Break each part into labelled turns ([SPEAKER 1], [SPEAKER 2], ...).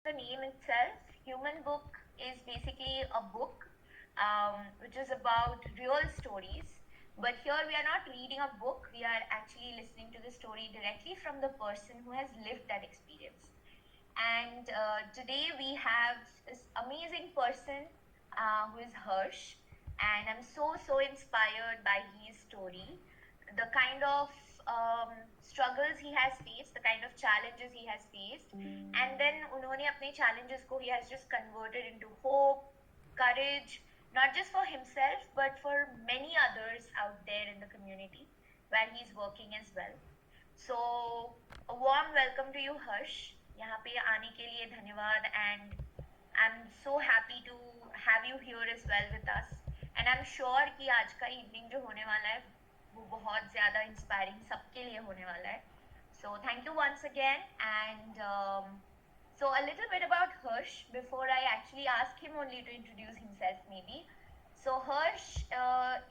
[SPEAKER 1] the name itself. Human Book is basically a book which is about real stories. But here we are not reading a book, we are actually listening to the story directly from the person who has lived that experience. And today we have this amazing person who is Harsh, and I'm so inspired by his story, the kind of struggles he has faced, the kind of challenges he has faced, and then उन्होंने अपने challenges को he has just converted into hope, courage, not just for himself but for many others out there in the community where he's working as well. So a warm welcome to you, Harsh. यहाँ पे आने के लिए धन्यवाद, and I'm so happy to have you here as well with us. And I'm sure कि आज का evening जो होने वाला है वो बहुत ज़्यादा inspiring सबके लिए होने वाला है. So thank you once again, and so a little bit about Harsh before I actually ask him only to introduce himself maybe. So Harsh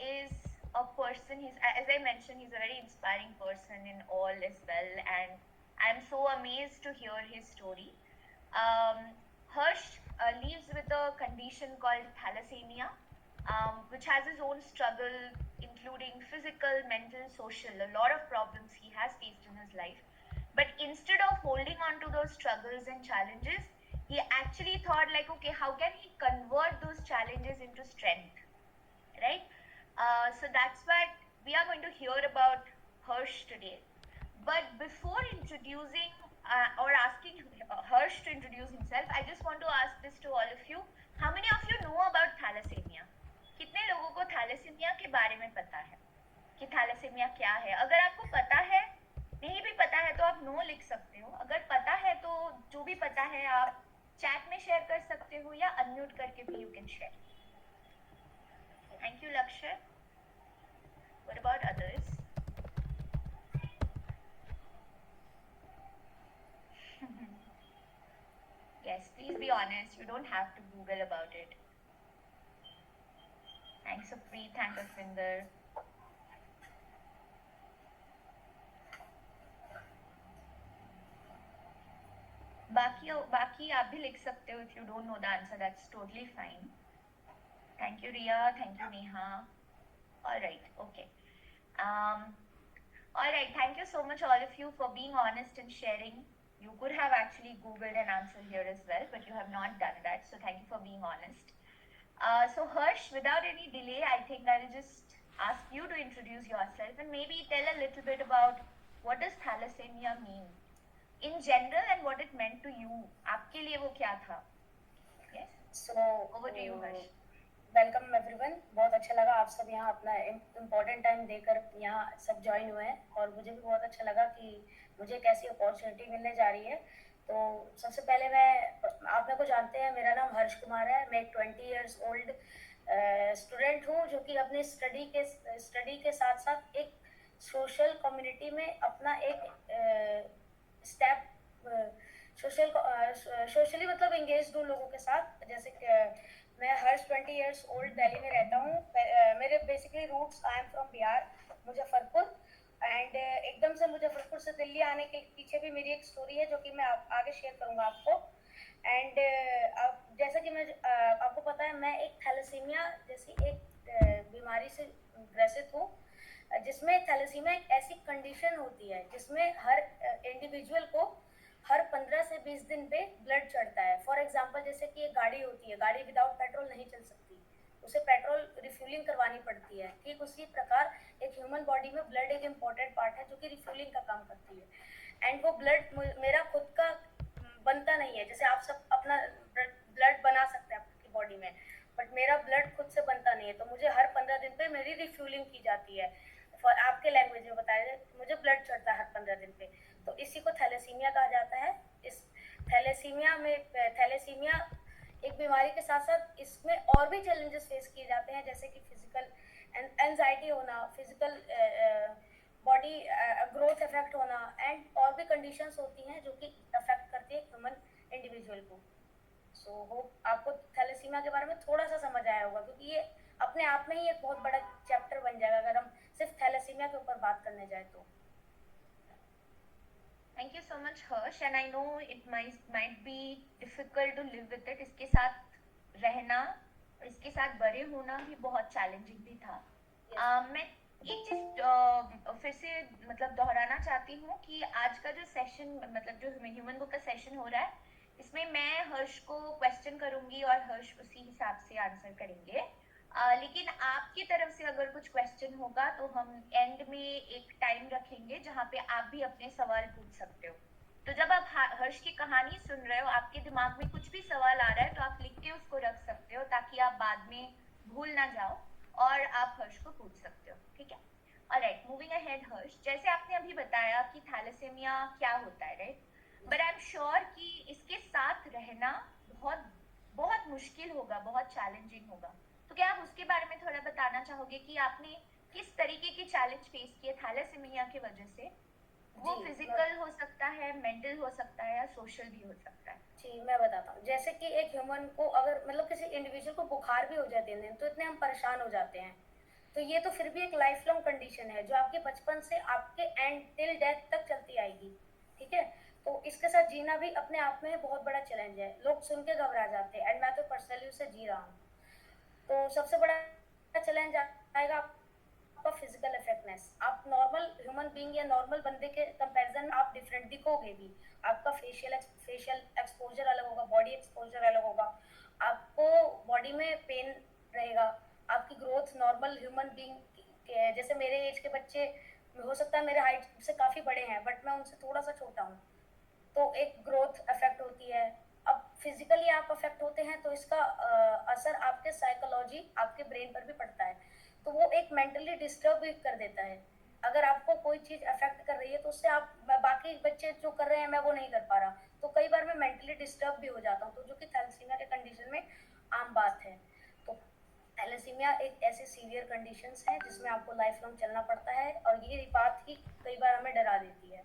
[SPEAKER 1] is a person, as I mentioned, he's a very inspiring person in all as well, and I'm so amazed to hear his story. Harsh lives with a condition called thalassemia, which has his own struggle, including physical, mental, social, a lot of problems he has faced in his life. But instead of holding on to those struggles and challenges, he actually thought like, okay, how can he convert those challenges into strength, right? So that's what we are going to hear about Harsh today. But before introducing or asking Harsh to introduce himself, I just want to ask this to all of you. How many of you know about thalassemia? कितने लोगों को thalassemia के बारे में पता है कि thalassemia क्या है? अगर आपको पता है, नहीं भी पता है तो आप नो लिख सकते हो. अगर पता है तो जो भी पता है आप चैट में शेयर कर सकते हो या अनम्यूट करके भी you can share. Thank you, Lakshya. What about others? Yes, please be honest. You don't have to Google about it. Thanks, Supreet. Thanks, Aswinder. बाकी आप भी लिख सकते हो. If you don't know the answer, that's totally fine. Thank you, Riya. Thank you, Neha. All right. Okay. All right. Thank you so much, all of you, for being honest and sharing. You could have actually Googled an answer here as well, but you have not done that. So thank you for being honest. So Harsh, without any delay, I think I'll just ask you to introduce yourself and maybe tell a little bit about what does thalassemia mean in general and what it meant to you. आपके लिए वो क्या था? Yes.
[SPEAKER 2] So
[SPEAKER 1] over to you, Harsh.
[SPEAKER 2] Welcome everyone. बहुत अच्छा लगा आप सब यहाँ अपना इम्पोर्टेंट टाइम देकर यहाँ सब ज्वाइन हुए हैं, और मुझे भी बहुत अच्छा लगा कि मुझे एक ऐसी अपॉर्चुनिटी मिलने जा रही है. तो सबसे पहले आप मेरे को जानते हैं, मेरा नाम हर्ष कुमार है. मैं एक 20 इयर्स ओल्ड स्टूडेंट हूँ जो कि अपने स्टडी के साथ साथ एक सोशल कम्युनिटी में अपना एक स्टेप सोशली मतलब एंगेज हूँ लोगों के साथ. जैसे कि मैं हर्ष 20 इयर्स ओल्ड दिल्ली में रहता हूँ. मेरे basically roots, I am from Bihar, Muzaffarpur. And एकदम से मुजफ्फरपुर से दिल्ली आने के पीछे भी मेरी एक स्टोरी है जो कि मैं आगे शेयर करूँगा आपको. एंड जैसा कि आपको पता है, मैं एक थैलेसीमिया जैसी एक बीमारी से ग्रसित हूँ, जिसमें थैलेसीमिया एक ऐसी कंडीशन होती है जिसमें हर इंडिविजुअल को हर 15 से 20 दिन पे ब्लड चढ़ता है. फॉर एग्जांपल, जैसे कि एक गाड़ी होती है, गाड़ी विदाउट पेट्रोल नहीं चल सकती, उसे पेट्रोल रिफ्यूलिंग करवानी पड़ती है. ठीक उसी प्रकार एक ह्यूमन बॉडी में ब्लड एक इम्पॉर्टेंट पार्ट है जो कि रिफ्यूलिंग का काम करती है. एंड वो ब्लड मेरा खुद का बनता नहीं है. जैसे आप सब अपना ब्लड बना सकते हैं आपकी बॉडी में, बट मेरा ब्लड खुद से बनता नहीं है. तो मुझे हर 15 दिन पे मेरी रिफ्यूलिंग की जाती है. आपके लैंग्वेज में बताया, मुझे ब्लड चढ़ता है हर 15 दिन पे. तो इसी को थैलेसीमिया कहा जाता है. इस थैलेसीमिया एक बीमारी के साथ साथ इसमें और भी चैलेंजेस फेस किए जाते हैं, जैसे कि फिजिकल एंजाइटी होना, फिजिकल बॉडी ग्रोथ इफेक्ट होना, एंड और भी कंडीशंस होती हैं जो कि अफेक्ट करती है ह्यूमन इंडिविजुअल को. सो होप आपको थैलेसीमिया के बारे में थोड़ा सा समझ आया होगा, क्योंकि ये अपने आप में ही एक बहुत बड़ा चैप्टर बन जाएगा अगर हम सिर्फ थैलेसीमिया के ऊपर बात करने जाए तो.
[SPEAKER 1] Thank you so much Harsh, and I know it might be difficult to live with it. इसके साथ रहना, इसके साथ बड़े होना भी बहुत चैलेंजिंग भी था।
[SPEAKER 2] यस।
[SPEAKER 1] मैं एक चीज फिर से मतलब दोहराना चाहती हूँ कि आज का जो सेशन, मतलब जो ह्यूमन बुक का सेशन हो रहा है, इसमें मैं हर्ष को क्वेश्चन करूंगी और हर्ष उसी हिसाब से आंसर करेंगे। लेकिन आपकी तरफ से अगर कुछ क्वेश्चन होगा तो हम एंड में एक टाइम रखेंगे जहाँ पे आप भी अपने सवाल पूछ सकते हो। तो जब आप हर्ष की कहानी सुन रहे हो, आपके दिमाग में कुछ भी सवाल आ रहा है तो आप लिख के उसको रख सकते हो, ताकि आप बाद में भूल ना जाओ और आप हर्ष को पूछ सकते हो, ठीक है? ऑलराइट, मूविंग अहेड हर्ष, जैसे आपने अभी बताया कि थैलेसीमिया क्या होता है, right? But I am sure कि इसके साथ रहना बहुत बहुत मुश्किल होगा, बहुत चैलेंजिंग होगा। तो क्या आप उसके बारे में थोड़ा बताना चाहोगे कि आपने किस तरीके के चैलेंज फेस किए थैलेसीमिया की वजह से? वो
[SPEAKER 2] जी
[SPEAKER 1] फिजिकल हो सकता है, मेंटल हो सकता है, या सोशल भी हो सकता है।
[SPEAKER 2] जी मैं बताता हूँ। जैसे कि एक ह्यूमन को अगर मतलब किसी इंडिविजुअल को बुखार भी हो जाए दिन दिन, तो इतने हम परेशान हो जाते हैं। तो ये तो फिर भी एक लाइफ लॉन्ग कंडीशन है जो आपके बचपन से आपके एंड टिल डेथ तक चलती आएगी, ठीक है? तो इसके साथ जीना भी अपने आप में बहुत बड़ा चैलेंज है। लोग सुन के घबरा जाते हैं, एंड मैं तो पर्सनली उसे जी रहा हूँ। तो सबसे बड़ा चैलेंज आएगा आपका फिजिकल इफेक्टनेस। आप नॉर्मल ह्यूमन बीइंग या नॉर्मल बंदे के कंपैरिजन में आप डिफरेंट दिखोगे भी। आपका फेशियल एक्सपोजर अलग होगा, बॉडी एक्सपोजर अलग होगा, आपको बॉडी में पेन रहेगा, आपकी ग्रोथ नॉर्मल ह्यूमन बीइंग के जैसे मेरे एज के बच्चे हो सकता है मेरे हाइट से काफ़ी बड़े हैं, बट मैं उनसे थोड़ा सा छोटा हूँ, तो एक ग्रोथ अफेक्ट होती है। अब फिजिकली आप अफेक्ट होते हैं तो इसका असर आपके साइकोलॉजी, आपके ब्रेन पर भी पड़ता है। तो वो एक मेंटली डिस्टर्ब भी कर देता है। अगर आपको कोई चीज़ अफेक्ट कर रही है तो उससे आप बाकी बच्चे जो कर रहे हैं मैं वो नहीं कर पा रहा, तो कई बार मैं मेंटली डिस्टर्ब भी हो जाता हूँ, तो जो कि थैलेसीमिया के कंडीशन में आम बात है। तो थैलेसीमिया एक ऐसे सीवियर कंडीशंस है जिसमें आपको लाइफ लॉन्ग चलना पड़ता है, और ये बात ही कई बार हमें डरा देती है।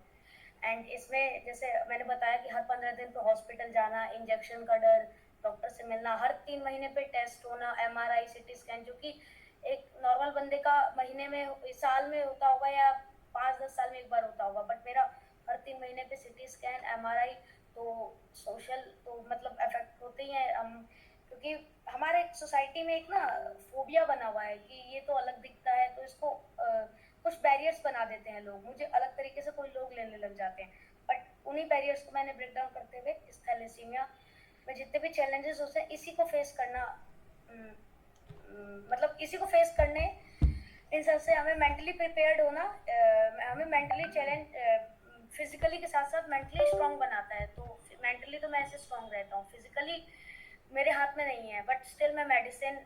[SPEAKER 2] एंड इसमें जैसे मैंने बताया कि हर 15 दिन पे हॉस्पिटल जाना, इंजेक्शन का डर, डॉक्टर से मिलना, हर 3 महीने पे टेस्ट होना, एमआरआई, सीटी स्कैन, जो कि एक नॉर्मल बंदे का महीने में साल में होता होगा या 5-10 साल में एक बार होता होगा, बट मेरा हर 3 महीने पे सीटी स्कैन, एमआरआई। तो सोशल तो मतलब अफेक्ट होते ही हैं हम, क्योंकि हमारे सोसाइटी में एक ना फोबिया बना हुआ है कि ये तो अलग दिखता है, तो इसको कुछ बैरियर्स बना देते हैं लोग, मुझे अलग तरीके से कोई लोग लेने लग जाते हैं। बट उन्हीं बैरियर्स को मैंने ब्रेक डाउन करते हुए इस थैलेसीमिया में जितने भी चैलेंजेस होते हैं इसी को फेस करना, मतलब इसी को फेस करने इन सब से हमें मेंटली प्रिपेयर्ड होना, हमें मेंटली चैलेंज फिजिकली के साथ साथ मेंटली स्ट्रांग बनाता है। तो मेंटली तो मैं ऐसे स्ट्रांग रहता हूँ, फिजिकली मेरे हाथ में नहीं है, बट स्टिल मैं मेडिसिन,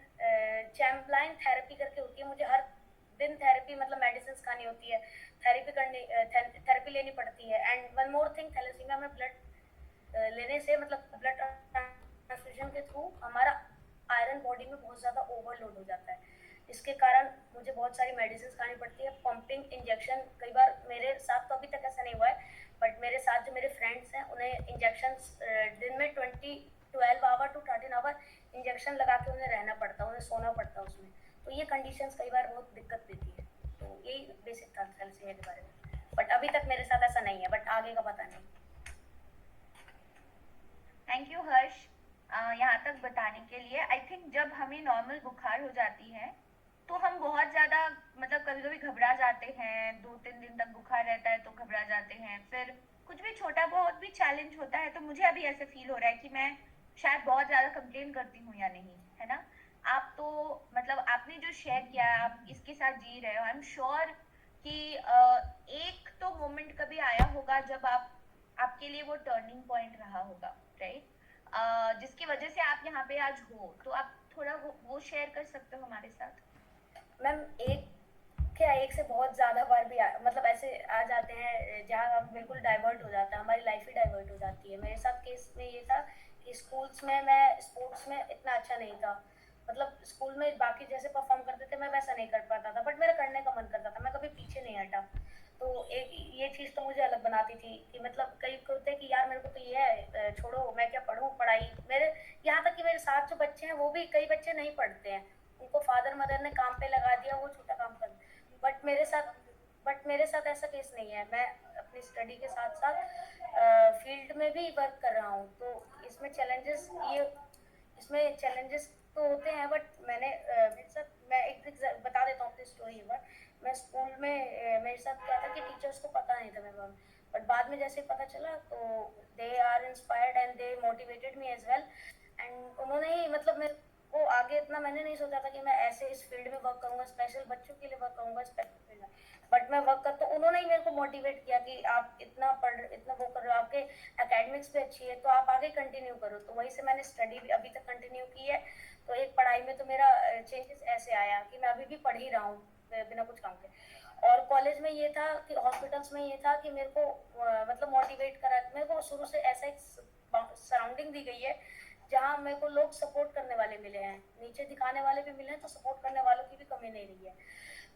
[SPEAKER 2] चैम्पलाइन थेरेपी करके होती है, मुझे हर दिन थेरेपी मतलब मेडिसिन खानी होती है, थेरेपी लेनी पड़ती है। And one more thing, thalassemia में ब्लड लेने से मतलब ब्लड ट्रांसफ्यूजन के थ्रू हमारा आयरन बॉडी में बहुत ज़्यादा ओवरलोड हो जाता है, जिसके कारण मुझे बहुत सारी मेडिसिन खानी पड़ती है, पंपिंग, इंजेक्शन। कई बार मेरे साथ तो अभी तक ऐसा नहीं हुआ है, बट मेरे साथ जो मेरे फ्रेंड्स हैं उन्हें इंजेक्शन दिन में 12 आवर टू 13 आवर इंजेक्शन लगा के उन्हें रहना पड़ता है, उन्हें सोना पड़ता है उसमें। तो ये कंडीशंस कई बार बहुत दिक्कत देती है। तो यही बेसिक था थैलेसीमिया के बारे में, बट अभी तक मेरे साथ ऐसा नहीं है, बट आगे का पता नहीं।
[SPEAKER 1] थैंक यू हर्ष, यहाँ तक बताने के लिए। आई थिंक जब हमें नॉर्मल बुखार हो जाती है तो हम बहुत ज़्यादा मतलब कभी कभी घबरा जाते हैं, 2-3 दिन तक बुखार रहता है तो घबरा जाते हैं। फिर कुछ भी छोटा बहुत भी चैलेंज होता है तो मुझे अभी ऐसे फील हो रहा है कि मैं शायद बहुत ज़्यादा कंप्लेन करती हूँ या नहीं, है ना? आप तो मतलब आपने जो शेयर किया है, आप इसके साथ जी रहे हो। आई एम श्योर कि एक तो मोमेंट कभी आया होगा जब आप, आपके लिए वो टर्निंग पॉइंट रहा होगा, राइट? जिसकी वजह से आप यहाँ पे आज हो। तो आप थोड़ा वो शेयर कर सकते हो हमारे साथ?
[SPEAKER 2] मैम एक क्या, एक से बहुत ज़्यादा बार भी मतलब ऐसे आ जाते हैं जहाँ हम बिल्कुल डाइवर्ट हो जाता है, हमारी लाइफ ही डाइवर्ट हो जाती है। मेरे साथ केस में ये था कि स्कूल्स में मैं स्पोर्ट्स में इतना अच्छा नहीं था, मतलब स्कूल में बाकी जैसे परफॉर्म करते थे मैं वैसा नहीं कर पाता था, बट मेरा करने का मन करता था, मैं कभी पीछे नहीं हटा। तो एक ये चीज़ तो मुझे अलग बनाती थी कि मतलब कई होते हैं कि यार मेरे को तो ये है, छोड़ो मैं क्या पढ़ूँ पढ़ाई। मेरे यहाँ तक कि मेरे साथ जो बच्चे हैं वो भी, कई बच्चे नहीं पढ़ते हैं, उनको फादर मदर ने काम पे लगा दिया, वो छोटा काम कर, बट मेरे साथ बट मेरे साथ ऐसा केस नहीं है। मैं अपनी स्टडी के साथ साथ फील्ड में भी वर्क कर रहा हूँ। तो इसमें चैलेंजेस तो होते हैं, बट मेरे साथ मैं बता देता हूँ अपनी स्टोरी एक बार। मैं स्कूल में मेरे साथ क्या था कि टीचर्स को पता नहीं था मेरे बारे में, बट बाद में जैसे पता चला तो they are inspired and they motivated me as well. And उन्होंने ही मतलब मेरे को आगे इतना मैंने नहीं सोचा था कि मैं ऐसे इस फील्ड में वर्क करूंगा, स्पेशल बच्चों के लिए वर्क करूंगा, स्पेशल फील्ड में, बट मैं वर्क कर, तो उन्होंने ही मेरे को मोटिवेट किया कि आप इतना वो कर रहे हो, आपके एकेडमिक्स भी अच्छी है तो आप आगे कंटिन्यू करो। तो वहीं से मैंने स्टडी भी अभी तक कंटिन्यू की है। तो एक पढ़ाई में तो मेरा चेंजेस ऐसे आया कि मैं अभी भी पढ़ ही रहा हूँ बिना कुछ काम के। और कॉलेज में ये था कि हॉस्पिटल्स में ये था कि मेरे को मतलब मोटिवेट करा, मेरे को शुरू से ऐसा एक सराउंडिंग दी गई है जहाँ मेरे को लोग सपोर्ट करने वाले मिले हैं, नीचे दिखाने वाले भी मिले हैं, तो सपोर्ट करने वालों की भी कमी नहीं रही है।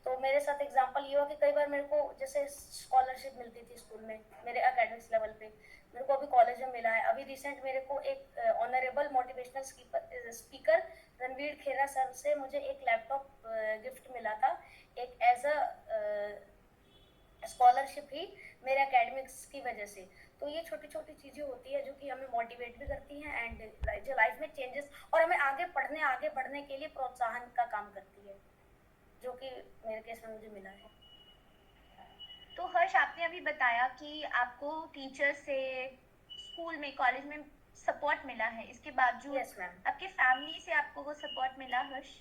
[SPEAKER 2] तो मेरे साथ एग्जांपल ये हुआ कि कई बार मेरे को जैसे स्कॉलरशिप मिलती थी स्कूल में मेरे एकेडमिक्स लेवल पे, मेरे को अभी कॉलेज में मिला है। अभी रिसेंट मेरे को एक ऑनरेबल मोटिवेशनल स्पीकर रणवीर खेरा सर से मुझे एक लैपटॉप गिफ्ट मिला था, एक एज अ स्कॉलरशिप ही मेरे एकेडमिक्स की वजह से। तो ये छोटी छोटी चीज़ें होती है जो कि हमें मोटिवेट भी करती हैं एंड जो लाइफ में चेंजेस और हमें आगे बढ़ने के लिए प्रोत्साहन का काम करती है, जो कि मेरे केस में मुझे मिला है।
[SPEAKER 1] तो हर्ष, आपने अभी बताया कि आपको टीचर से, स्कूल में, कॉलेज में सपोर्ट मिला है, इसके बावजूद
[SPEAKER 2] यस मैम।
[SPEAKER 1] आपके फैमिली से आपको वो सपोर्ट मिला हर्ष?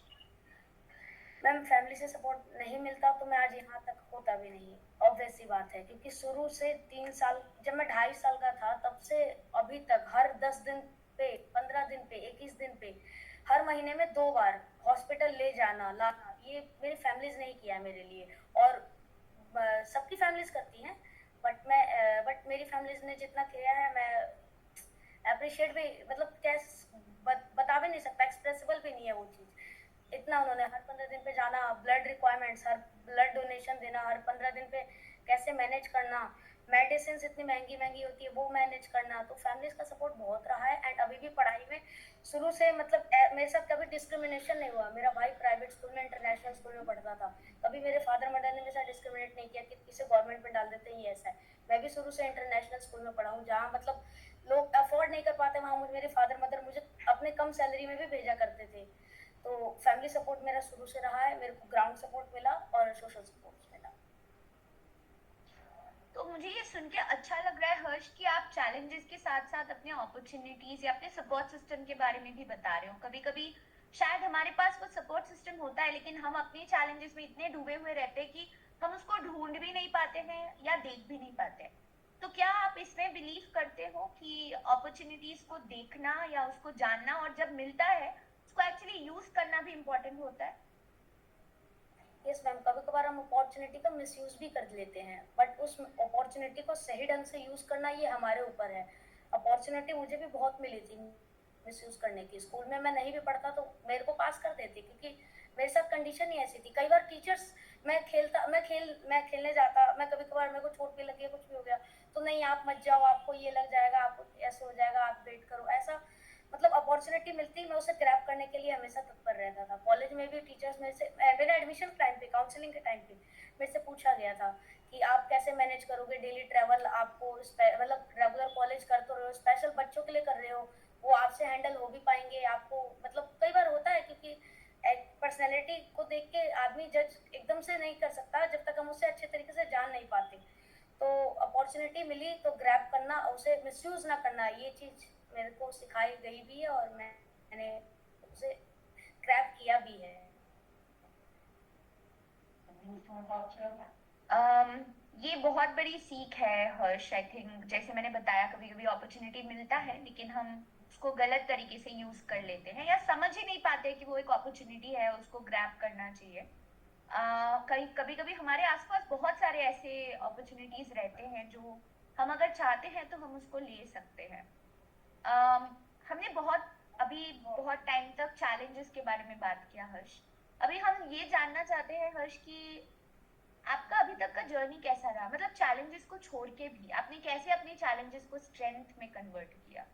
[SPEAKER 2] मैम फैमिली से सपोर्ट नहीं मिलता तो मैं आज यहाँ तक होता भी नहीं, ऑब्वियस सी बात है, क्योंकि शुरू से 3 साल, जब मैं 2.5 साल का था तब से अभी तक हर 10 दिन पे, 15 दिन पे, 21 दिन पे, हर महीने में 2 बार हॉस्पिटल ले जाना लाना, ये मेरी फैमिलीज नहीं किया है मेरे लिए। और सबकी फैमिलीज करती हैं, बट मेरी फैमिलीज ने जितना किया है मैं अप्रिशिएट भी, मतलब बता भी नहीं सकता, एक्सप्रेसिबल भी नहीं है वो चीज़। इतना उन्होंने हर 15 दिन पे जाना, ब्लड रिक्वायरमेंट्स, हर ब्लड डोनेशन देना, हर 15 दिन पे कैसे मैनेज करना, मेडिसिन इतनी महंगी महंगी होती है वो मैनेज करना। तो फैमिलीज का सपोर्ट बहुत रहा है। एंड अभी भी पढ़ाई में शुरू से मतलब मेरे साथ कभी डिस्क्रिमिनेशन नहीं हुआ। मेरा भाई प्राइवेट स्कूल में, इंटरनेशनल स्कूल में पढ़ता था, कभी मेरे फादर मदर ने मेरे साथ डिस्क्रिमिनेट नहीं किया कि किसे गवर्नमेंट में डाल देते हैं, ये ऐसा है। मैं भी शुरू से इंटरनेशनल स्कूल में पढ़ा हूँ जहाँ मतलब लोग अफोर्ड नहीं कर पाते, वहाँ मुझे मेरे फादर मदर मुझे अपने कम सैलरी में भी भेजा करते थे। तो फैमिली सपोर्ट मेरा शुरू से रहा है, मेरे को ग्राउंड सपोर्ट मिला और सोशल सपोर्ट मिला।
[SPEAKER 1] तो मुझे ये सुन के अच्छा लग रहा है हर्ष कि आप चैलेंजेस के साथ साथ अपने अपॉर्चुनिटीज या अपने सपोर्ट सिस्टम के बारे में भी बता रहे हो। कभी कभी शायद हमारे पास वो सपोर्ट सिस्टम होता है, लेकिन हम अपने चैलेंजेस में इतने डूबे हुए रहते हैं कि हम उसको ढूंढ भी नहीं पाते हैं या देख भी नहीं पाते। तो क्या आप इसमें बिलीव करते हो कि अपॉर्चुनिटीज को देखना या उसको जानना, और जब मिलता है उसको एक्चुअली यूज करना भी इम्पोर्टेंट होता है?
[SPEAKER 2] यस मैम, कभी कभार हम अपॉर्चुनिटी का मिसयूज भी कर लेते हैं, बट उस अपॉर्चुनिटी को सही ढंग से यूज करना ये हमारे ऊपर है। अपॉर्चुनिटी मुझे भी बहुत मिली थी मिसयूज करने की। स्कूल में मैं नहीं भी पढ़ता तो मेरे को पास कर देती, क्योंकि मेरे साथ कंडीशन ही ऐसी थी। कई बार टीचर्स, मैं खेलने जाता, मैं कभी कभार मेरे को चोट भी लगी है, कुछ भी हो गया, तो नहीं आप मत जाओ, आपको ये लग जाएगा, आपको ऐसे हो जाएगा, आप वेट करो, ऐसा। मतलब अपॉर्चुनिटी मिलती, मैं उसे ग्रैब करने के लिए हमेशा तत्पर रहता था। कॉलेज में भी टीचर्स मेरे से, मेरे एडमिशन टाइम पे, काउंसलिंग के टाइम पे मेरे से पूछा गया था कि आप कैसे मैनेज करोगे डेली ट्रैवल, आपको मतलब रेगुलर कॉलेज कर तो रहे हो, स्पेशल बच्चों के लिए कर रहे हो, वो आपसे हैंडल हो भी पाएंगे आपको? मतलब कई बार होता है, क्योंकि एक पर्सनैलिटी को देख के आदमी जज एकदम से नहीं कर सकता जब तक हम उसे अच्छे तरीके से जान नहीं पाते। तो अपॉर्चुनिटी मिली तो ग्रैब करना, उसे मिसयूज ना करना, ये चीज़ मेरे को सिखाई गई भी है और मैंने उसे ग्रैब किया भी है।
[SPEAKER 1] ये बहुत बड़ी सीख है हर्ष। आई थिंक जैसे मैंने बताया, कभी कभी अपॉर्चुनिटी मिलता है लेकिन हम उसको गलत तरीके से यूज कर लेते हैं या समझ ही नहीं पाते कि वो एक अपॉर्चुनिटी है, उसको ग्रैब करना चाहिए। कभी कभी हमारे आसपास बहुत सारे ऐसे अपॉर्चुनिटीज रहते हैं जो हम अगर चाहते हैं तो हम उसको ले सकते हैं। हमने बहुत टाइम तक चैलेंजेस के बारे में बात किया हर्ष। अभी हम ये जानना चाहते हैं हर्ष कि आपका अभी तक का जर्नी कैसा रहा, मतलब चैलेंजेस को छोड़ के भी आपने कैसे अपने चैलेंजेस को स्ट्रेंथ में कन्वर्ट किया?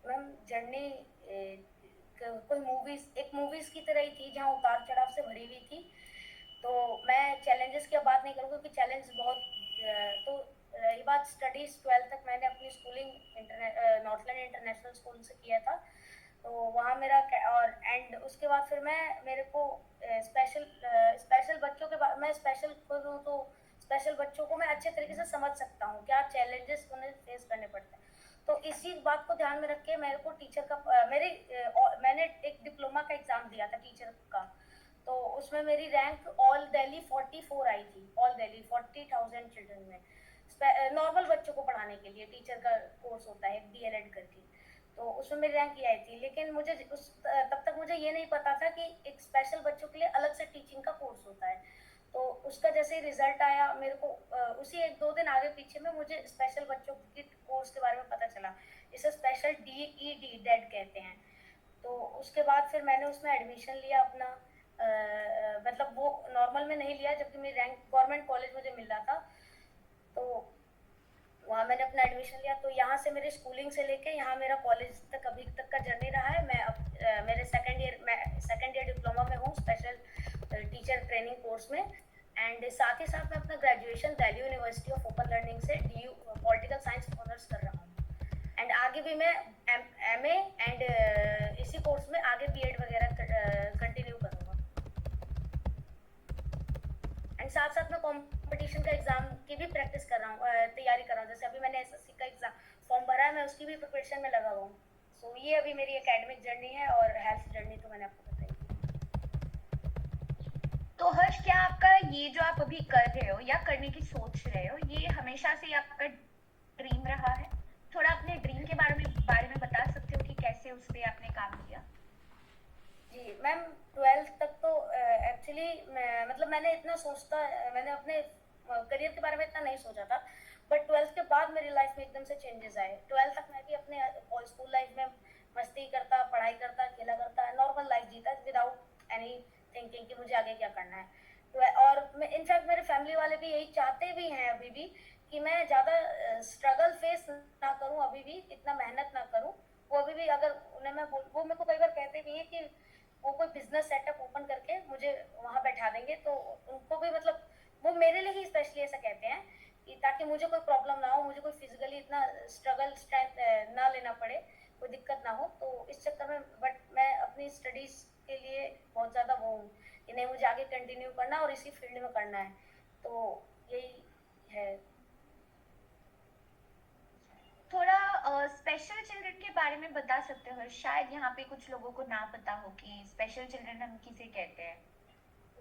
[SPEAKER 2] मैम जर्नी कोई मूवीज, एक मूवीज की तरह ही थी जहाँ उतार चढ़ाव से भरी हुई थी। तो मैं चैलेंजेस की अब बात नहीं करूँगी क्योंकि चैलेंज बहुत तो ये बात स्टडीज़ 12th तक मैंने अपनी स्कूलिंग नॉर्थलैंड इंटरनेशनल स्कूल से किया था। तो वहाँ मेरा और एंड उसके बाद फिर मेरे को स्पेशल बच्चों के बाद मैं स्पेशल खुद हूँ, तो स्पेशल बच्चों को मैं अच्छे तरीके से समझ सकता हूँ क्या चैलेंजेस उन्हें फेस करने पड़ते हैं। तो इसी बात को ध्यान में रख के मेरे को टीचर का मैंने एक डिप्लोमा का एग्ज़ाम दिया था टीचर का। तो उसमें मेरी रैंक ऑल दिल्ली 44 आई थी, ऑल दिल्ली 40,000 चिल्ड्रन में। नॉर्मल बच्चों को पढ़ाने के लिए टीचर का कोर्स होता है DLED करके, तो उसमें मेरी रैंक ये आई थी। लेकिन मुझे तब तक मुझे ये नहीं पता था कि एक स्पेशल बच्चों के लिए अलग से टीचिंग का कोर्स होता है। तो उसका जैसे ही रिजल्ट आया मेरे को उसी 1-2 दिन आगे पीछे में मुझे स्पेशल बच्चों के कोर्स के बारे में पता चला। इसे स्पेशल DED डेड कहते हैं। तो उसके बाद फिर मैंने उसमें एडमिशन लिया अपना, मतलब वो नॉर्मल में नहीं लिया जबकि मेरी रैंक गवर्नमेंट कॉलेज मुझे मिल रहा था। तो वहाँ मैंने अपना एडमिशन लिया। तो यहाँ से मेरे स्कूलिंग से लेके यहाँ मेरा कॉलेज तक अभी तक का जर्नी रहा है। मैं अब मेरे सेकेंड ईयर डिप्लोमा में हूँ स्पेशल टीचर ट्रेनिंग कोर्स में। एंड साथ ही साथ मैं अपना graduation Delhi university of open learning से DU पॉलिटिकल साइंस ऑनर्स कर रहा हूँ। एंड आगे भी मैं MA एंड इसी कोर्स में आगे BEd वगैरह कंटिन्यू करूँगा। एंड साथ साथ मैं कंपटीशन का एग्जाम की भी प्रैक्टिस कर रहा हूँ, तैयारी कर रहा हूँ। जैसे अभी मैंने SSC का एग्जाम फॉर्म भरा है, मैं उसकी भी प्रिपरेशन में लगा हुआ हूँ। सो ये अभी मेरी एकेडमिक जर्नी है और हेल्थ जर्नी तो मैंने आपको बताई।
[SPEAKER 1] तो हर्ष, क्या आपका ये जो आप अभी कर रहे हो या करने की सोच रहे हो, ये हमेशा से आपका ड्रीम रहा है? थोड़ा अपने ड्रीम के बारे में बता सकते हो कि कैसे उस पे आपने काम किया?
[SPEAKER 2] जी मैम, 12th तक तो एक्चुअली मतलब मैंने अपने करियर के बारे में इतना नहीं सोचा था। बट 12th के बाद मेरी लाइफ में एकदम से चेंजेस आए। 12th तक मैं भी अपने स्कूल लाइफ में मस्ती करता, पढ़ाई करता, खेला करता, नॉर्मल लाइफ जीता विदाउट एनी थिंकिंग कि मुझे आगे क्या करना है। और इनफैक्ट मेरे फैमिली वाले भी यही चाहते भी हैं अभी भी कि मैं ज़्यादा स्ट्रगल फेस ना करूँ, अभी भी इतना मेहनत ना करूँ। वो अभी भी अगर उन्हें वो मेरे को कई बार कहते भी हैं कि वो कोई बिजनेस सेटअप ओपन करके मुझे वहाँ बैठा देंगे, तो उनको भी मतलब वो मेरे लिए ही स्पेशली ऐसा कहते हैं कि ताकि मुझे कोई प्रॉब्लम ना हो, मुझे कोई फिजिकली इतना स्ट्रगल स्ट्रेंथ ना लेना पड़े, कोई दिक्कत ना हो। तो इस चक्कर में बट मैं अपनी स्टडीज़ के लिए बहुत ज़्यादा वो हूँ कि नहीं, मुझे आगे कंटिन्यू करना और इसी फील्ड में करना है। तो यही है।
[SPEAKER 1] थोड़ा स्पेशल चिल्ड्रन के बारे में बता सकते हो? शायद यहाँ पे कुछ लोगों को ना पता हो कि स्पेशल चिल्ड्रन हम किसे कहते हैं।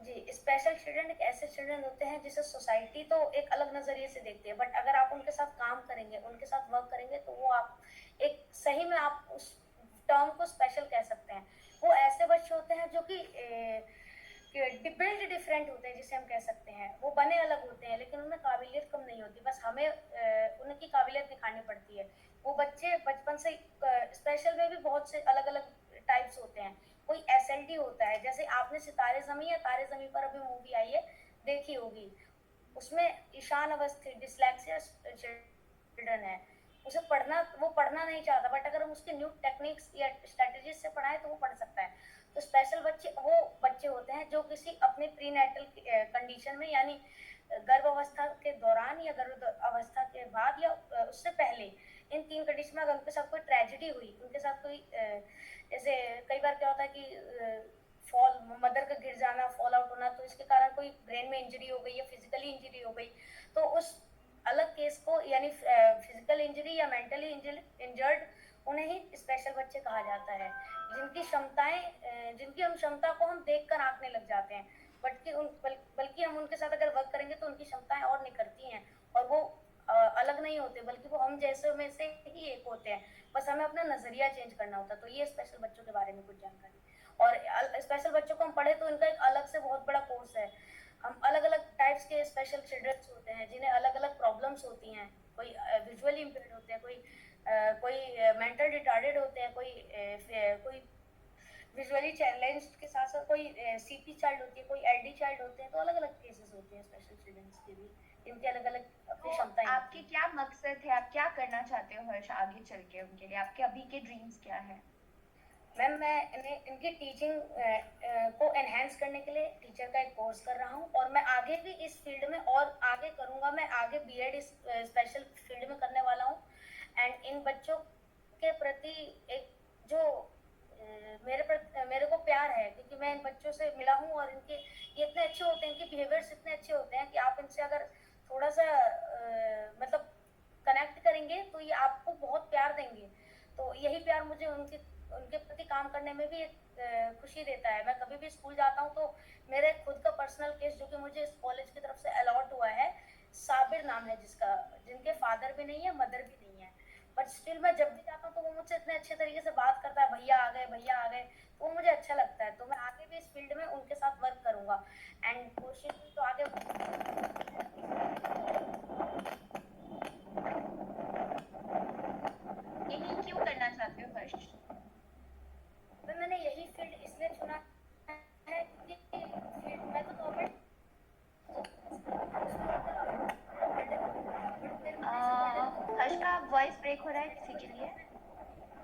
[SPEAKER 2] जी, स्पेशल चिल्ड्रन एक ऐसे चिल्ड्रन होते हैं जिसे सोसाइटी तो एक अलग नज़रिए से देखती है, बट अगर आप उनके साथ काम करेंगे, उनके साथ वर्क करेंगे, तो वो आप एक सही में आप उस टर्म को स्पेशल कह सकते हैं। वो ऐसे बच्चे होते हैं जो कि बिल्ड डिफरेंट होते हैं, जिसे हम कह सकते हैं। वो बने अलग होते हैं लेकिन उनमें काबिलियत कम नहीं होती, बस हमें उनकी काबिलियत दिखानी पड़ती है। वो बच्चे बचपन से स्पेशल में भी बहुत से अलग अलग टाइप्स होते हैं। कोई SLD होता है, जैसे आपने सितारे ज़मीं या तारे ज़मीं पर अभी मूवी आई है, देखी होगी। उसमें ईशान अवस्थी डिसलेक्सिया चिल्ड्रन है। उसे वो पढ़ना नहीं चाहता, बट अगर हम उसके न्यू टेक्निक्स या स्ट्रेटजीज से पढ़ाएं तो वो पढ़ सकता है। तो स्पेशल बच्चे वो बच्चे होते हैं जो किसी अपने प्रीनेटल कंडीशन में, यानी गर्भ अवस्था के दौरान या गर्भ अवस्था के बाद या उससे पहले, इन 3 कंडीशन में अगर उनके साथ कोई ट्रेजेडी हुई, उनके साथ कोई जैसे कई बार क्या होता है कि फॉल मदर का गिर जाना, फॉल आउट होना, तो इसके कारण कोई ब्रेन में इंजरी हो गई या फिजिकली इंजरी हो गई, तो उस अलग केस को, यानी फिजिकल इंजरी या मेंटली इंजर्ड, उन्हें ही स्पेशल बच्चे कहा जाता है। जिनकी हम क्षमता को हम देखकर आंकने लग जाते हैं, बल्कि हम उनके साथ अगर वर्क करेंगे तो उनकी क्षमताएं और निखरती हैं, और वो अलग नहीं होते, बल्कि वो हम जैसे में से ही एक होते हैं। बस हमें अपना नजरिया चेंज करना होता है। तो ये स्पेशल बच्चों के बारे में कुछ जानकारी। और स्पेशल बच्चों को हम पढ़े तो इनका एक अलग से बहुत बड़ा कोर्स है। हम अलग अलग टाइप्स के स्पेशल चिल्ड्रंस होते हैं जिन्हें अलग अलग प्रॉब्लम्स होती हैं। कोई विजुअली इम्पेयर्ड होते हैं, कोई मेंटल रिटार्डेड होते हैं, कोई विजुअली चैलेंज के साथ साथ कोई CP चाइल्ड होती है, कोई LD चाइल्ड होते हैं। तो अलग अलग केसेस होते हैं स्पेशल चिल्ड्रंस के भी, इनकी अलग अलग अपनी
[SPEAKER 1] तो
[SPEAKER 2] क्षमताएं होती
[SPEAKER 1] आपके
[SPEAKER 2] हैं।
[SPEAKER 1] क्या मकसद है, आप क्या करना चाहते हो हर्ष आगे चल के? उनके लिए आपके अभी के ड्रीम्स क्या है?
[SPEAKER 2] मैम मैं इनकी टीचिंग को एनहेंस करने के लिए टीचर का एक कोर्स कर रहा हूँ और मैं आगे भी इस फील्ड में और आगे करूँगा। मैं आगे बीएड इस स्पेशल फील्ड में करने वाला हूँ एंड इन बच्चों के प्रति एक जो मेरे को प्यार है, क्योंकि मैं इन बच्चों से मिला हूँ और इनके ये इतने अच्छे होते हैं, इनके बिहेवियर्स इतने अच्छे होते हैं कि आप इनसे अगर थोड़ा सा मतलब कनेक्ट करेंगे तो ये आपको बहुत प्यार देंगे। तो यही प्यार मुझे उनके उनके प्रति काम करने में भी एक खुशी देता है। मैं कभी भी स्कूल जाता हूँ तो मेरे खुद का पर्सनल केस जो कि मुझे इस कॉलेज की तरफ से अलॉट हुआ है, साबिर नाम है जिसका, जिनके फादर भी नहीं है मदर भी नहीं है, बट स्टिल मैं जब भी जाता हूँ तो वो मुझसे इतने अच्छे तरीके से बात करता है, भैया आ गए भैया आ गए, तो वो मुझे अच्छा लगता है। तो मैं आगे भी इस फील्ड में उनके साथ वर्क करूँगा एंड कोशिश भी तो आगे
[SPEAKER 1] यही क्यों करना चाहते हो हर्ष?
[SPEAKER 2] मैंने यही फील्ड इसलिए चुना है क्योंकि फील्ड मैं तो गवर्नमेंट
[SPEAKER 1] हर्ष का वॉइस ब्रेक हो रहा है किसी के लिए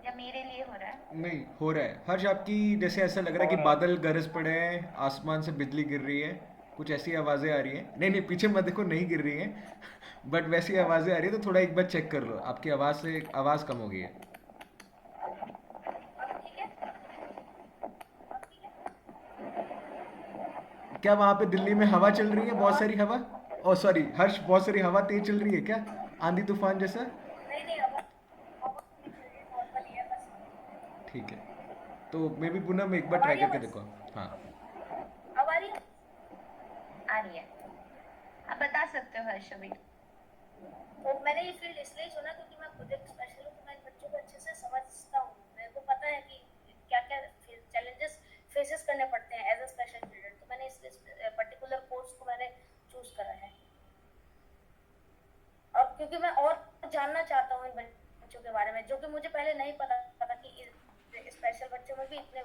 [SPEAKER 1] या मेरे लिए हो रहा है?
[SPEAKER 3] नहीं हो रहा है हर्ष आपकी। जैसे ऐसा लग रहा है कि बादल गरज पड़े हैं, आसमान से बिजली गिर रही है, कुछ ऐसी आवाज़ें आ रही हैं। नहीं नहीं पीछे मत देखो, नहीं गिर रही हैं बट वैसी आवाज़ें आ रही है, तो थोड़ा एक बार चेक कर लो, आपकी आवाज़ से आवाज़ कम हो गई है।
[SPEAKER 2] अब ठीक है, अब ठीक है।
[SPEAKER 3] क्या वहाँ पे दिल्ली में हवा चल रही है, बहुत सारी हवा? ओ सॉरी हर्ष, बहुत सारी हवा तेज चल रही है क्या, आंधी तूफान जैसा?
[SPEAKER 2] नहीं नहीं, अब नहीं चल रही, नॉर्मल ही है बस।
[SPEAKER 3] ठीक है, तो मे बी पूनम एक बार
[SPEAKER 2] अब आ
[SPEAKER 3] ट्राई
[SPEAKER 2] रही है
[SPEAKER 3] करके
[SPEAKER 2] बस,
[SPEAKER 3] देखो। हाँ।
[SPEAKER 2] अब आ रही है।
[SPEAKER 1] आ रही है, आप बता सकते हो हर्ष अभी।
[SPEAKER 2] तो मैंने ये फील्ड इसलिए चुना क्योंकि मैं खुद एक स्पेशल हूँ, तो मैं इन बच्चों को अच्छे से समझता हूँ। मेरे को पता है कि क्या क्या चैलेंजेस फेसेस करने पड़ते हैं एज अ स्पेशल चिल्ड्रन, तो मैंने इसलिए पर्टिकुलर कोर्स को मैंने चूज करा है। और क्योंकि मैं और जानना चाहता हूँ इन बच्चों के बारे में, जो कि मुझे पहले नहीं पता था कि स्पेशल बच्चों में भी इतने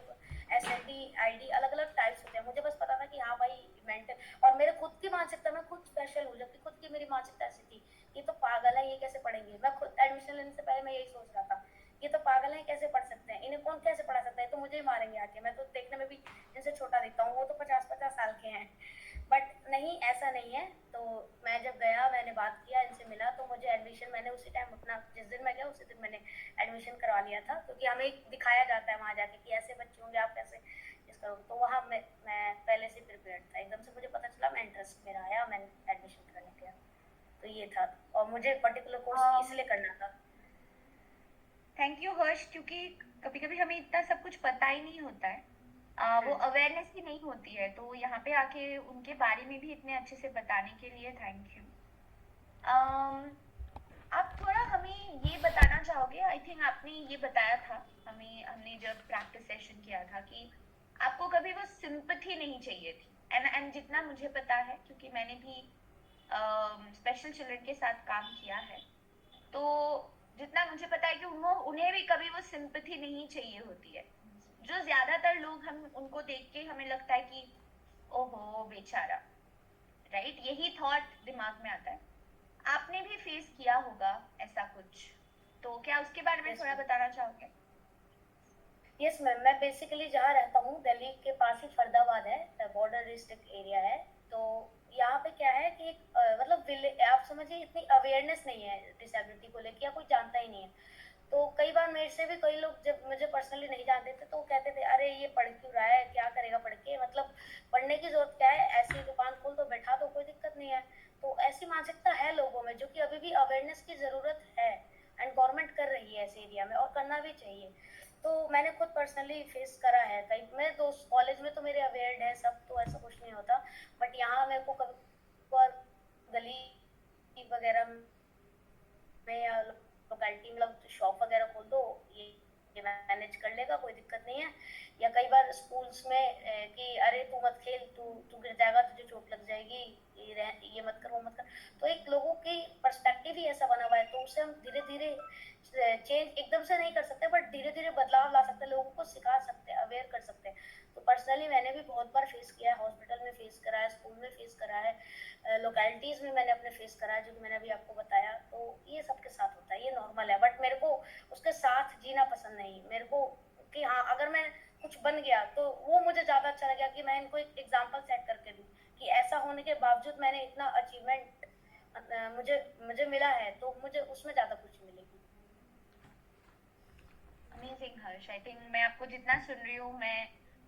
[SPEAKER 2] एसएनडी आईडी अलग अलग टाइप्स होते हैं। मुझे बस पता था कि हाँ भाई मेंटल, और मेरे खुद की मानसिकता, मैं खुद स्पेशल हूँ, जबकि खुद की मेरी मानसिकता ऐसी थी, ये तो पागल है, ये कैसे पढ़ेंगे। मैं खुद एडमिशन लेने से पहले मैं यही सोच रहा था, ये तो पागल है, कैसे पढ़ सकते हैं, इन्हें कौन कैसे पढ़ा सकता है, तो मुझे ही मारेंगे आके। मैं तो देखने में भी इनसे छोटा दिखता हूँ, वो तो 50-50 साल के हैं। बट नहीं, ऐसा नहीं है। तो मैं जब गया, मैंने बात किया, इनसे मिला, तो मुझे एडमिशन, मैंने उसी टाइम अपना, जिस दिन मैं गया उसी दिन मैंने एडमिशन करवा लिया था, क्योंकि हमें दिखाया जाता है वहाँ जाके कि ऐसे बच्चे होंगे, आप कैसे इस करो। तो वहाँ मैं पहले से प्रिपेयर्ड था, एकदम से मुझे पता चला, मैं इंटरेस्ट मेरा आया, मैंने एडमिशन करने गया। तो ये था, और मुझे पर्टिकुलर कोर्स इसलिए करना था।
[SPEAKER 1] थैंक यू हर्ष, क्योंकि कभी कभी हमें इतना सब कुछ पता ही नहीं होता है, वो अवेयरनेस ही नहीं होती है, तो यहाँ पे आके उनके बारे में भी इतने अच्छे से बताने के लिए थैंक यू। आप थोड़ा हमें ये बताना चाहोगे, आई थिंक आपने ये बताया था हमें, हमने जब प्रैक्टिस सेशन किया था, कि आपको कभी वो सिंपथी नहीं चाहिए थी, एंड जितना मुझे पता है, क्योंकि मैंने भी स्पेशल चिल्ड्रन के साथ काम किया है, तो जितना मुझे पता है कि उन्हें भी कभी वो सिंपथी नहीं चाहिए होती है। जो ज्यादातर लोग, हम उनको देख के हमें लगता है कि ओहो बेचारा, राइट, यही थॉट दिमाग में आता है। आपने भी फेस किया होगा ऐसा कुछ, तो क्या उसके बारे में
[SPEAKER 2] यस
[SPEAKER 1] थोड़ा
[SPEAKER 2] मैम,
[SPEAKER 1] बताना चाहोगे?
[SPEAKER 2] यस मैम, मैं बेसिकली जहाँ रहता हूँ दिल्ली के पास ही फरीदाबाद है, बॉर्डर डिस्ट्रिक्ट एरिया है। तो यहाँ पे क्या है कि मतलब आप समझिए इतनी अवेयरनेस नहीं है डिसेबिलिटी को लेकर, या कोई जानता ही नहीं है। तो कई बार मेरे से भी कई लोग जब मुझे पर्सनली नहीं जानते थे, तो वो कहते थे अरे ये पढ़ क्यों रहा है, क्या करेगा पढ़ के, मतलब पढ़ने की जरूरत क्या है, ऐसी दुकान खोल तो बैठा, तो कोई दिक्कत नहीं है। तो ऐसी मानसिकता है लोगों में, जो कि अभी भी अवेयरनेस की जरूरत है एंड गवर्नमेंट कर रही है ऐसे एरिया में, और करना भी चाहिए। तो मैंने खुद पर्सनली फेस करा है। कई मेरे दोस्त कॉलेज में तो मेरे अवेयर्ड है सब, तो ऐसा कुछ नहीं होता, बट यहाँ मेरे को कभी कभार गली वगैरह में या लोकेलिटी, मतलब शॉप वगैरह खोल दो, ये मैनेज कर लेगा, कोई दिक्कत नहीं है। या कई बार स्कूल्स में कि अरे तू मत खेल, तू तू गिर जाएगा, तुझे चोट लग जाएगी, ये मत कर, वो मत कर। तो एक लोगों की पर्सपेक्टिव ही ऐसा बना हुआ है, तो उसे हम धीरे धीरे चेंज एकदम से नहीं कर सकते, बट धीरे धीरे बदलाव ला सकते हैं, लोगों को सिखा सकते हैं, अवेयर कर सकते हैं। तो पर्सनली मैंने भी बहुत बार फेस किया है, हॉस्पिटल में फेस करा है, स्कूल में फेस करा है, लोकेलिटीज में मैंने अपने फेस करा है, जो कि मैंने अभी आपको बताया। तो ये सबके साथ होता है, ये नॉर्मल है, बट मेरे को उसके साथ जीना पसंद नहीं। मेरे को कि हाँ अगर मैं कुछ बन गया तो वो मुझे ज़्यादा अच्छा लगा कि मैं इनको एक एग्जाम्पल सेट करके दूँ कि ऐसा होने के बावजूद मैंने इतना अचीवमेंट मुझे मुझे मिला है, तो मुझे उसमें ज़्यादा खुशी मिलेगी।
[SPEAKER 1] अमेजिंग हर्ष, आई थिंक मैं आपको जितना सुन रही हूँ,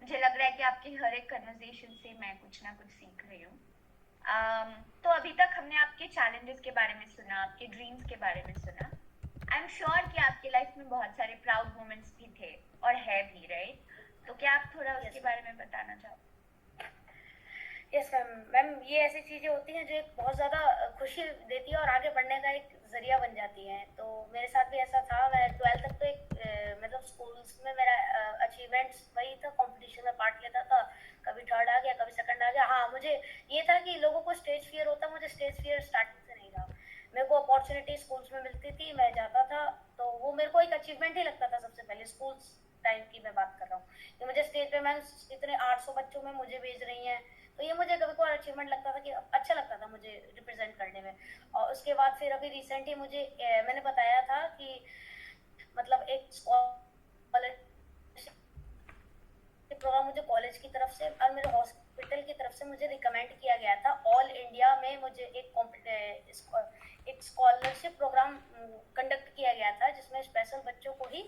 [SPEAKER 1] मुझे लग रहा है कि आपकी हर एक कन्वर्सेशन से मैं कुछ ना कुछ सीख रही हूँ। तो अभी तक हमने आपके चैलेंजेस के बारे में सुना, आपके ड्रीम्स के बारे में सुना। आई एम श्योर कि आपके लाइफ में बहुत सारे प्राउड मोमेंट्स भी थे और है भी, राइट? तो क्या आप थोड़ा उसके बारे में बताना चाहोगे?
[SPEAKER 2] Yes ma'am. मैम ये ऐसी चीज़ें होती हैं जो एक बहुत ज़्यादा खुशी देती है और आगे बढ़ने का एक ज़रिया बन जाती हैं। तो मेरे साथ भी ऐसा था। मैं 12th तक तो एक मतलब स्कूल्स में मेरा अचीवमेंट्स वही था, कंपटीशन में पार्ट लेता था, कभी थर्ड आ गया, कभी सेकंड आ गया। हाँ, मुझे ये था कि लोगों को स्टेज फियर होता, मुझे स्टेज फियर स्टार्टिंग से नहीं था। मेरे को अपॉर्चुनिटी स्कूल्स में मिलती थी, मैं जाता था, तो वो मेरे को एक अचीवमेंट ही लगता था सबसे पहले। स्कूल्स टाइम की मैं बात कर रहा हूँ कि मुझे स्टेज पे मैम इतने 800 बच्चों में मुझे भेज रही हैं, तो ये मुझे कभी कोई अचीवमेंट लगता था कि अच्छा लगता था मुझे रिप्रेजेंट करने में। और उसके बाद फिर अभी रिसेंट ही मुझे मैंने बताया था कि मतलब एक स्कॉलरशिप प्रोग्राम मुझे कॉलेज की तरफ से और मेरे हॉस्पिटल की तरफ से मुझे रिकमेंड किया गया था। ऑल इंडिया में मुझे एक स्कॉलरशिप प्रोग्राम कंडक्ट किया गया था जिसमें स्पेशल बच्चों को ही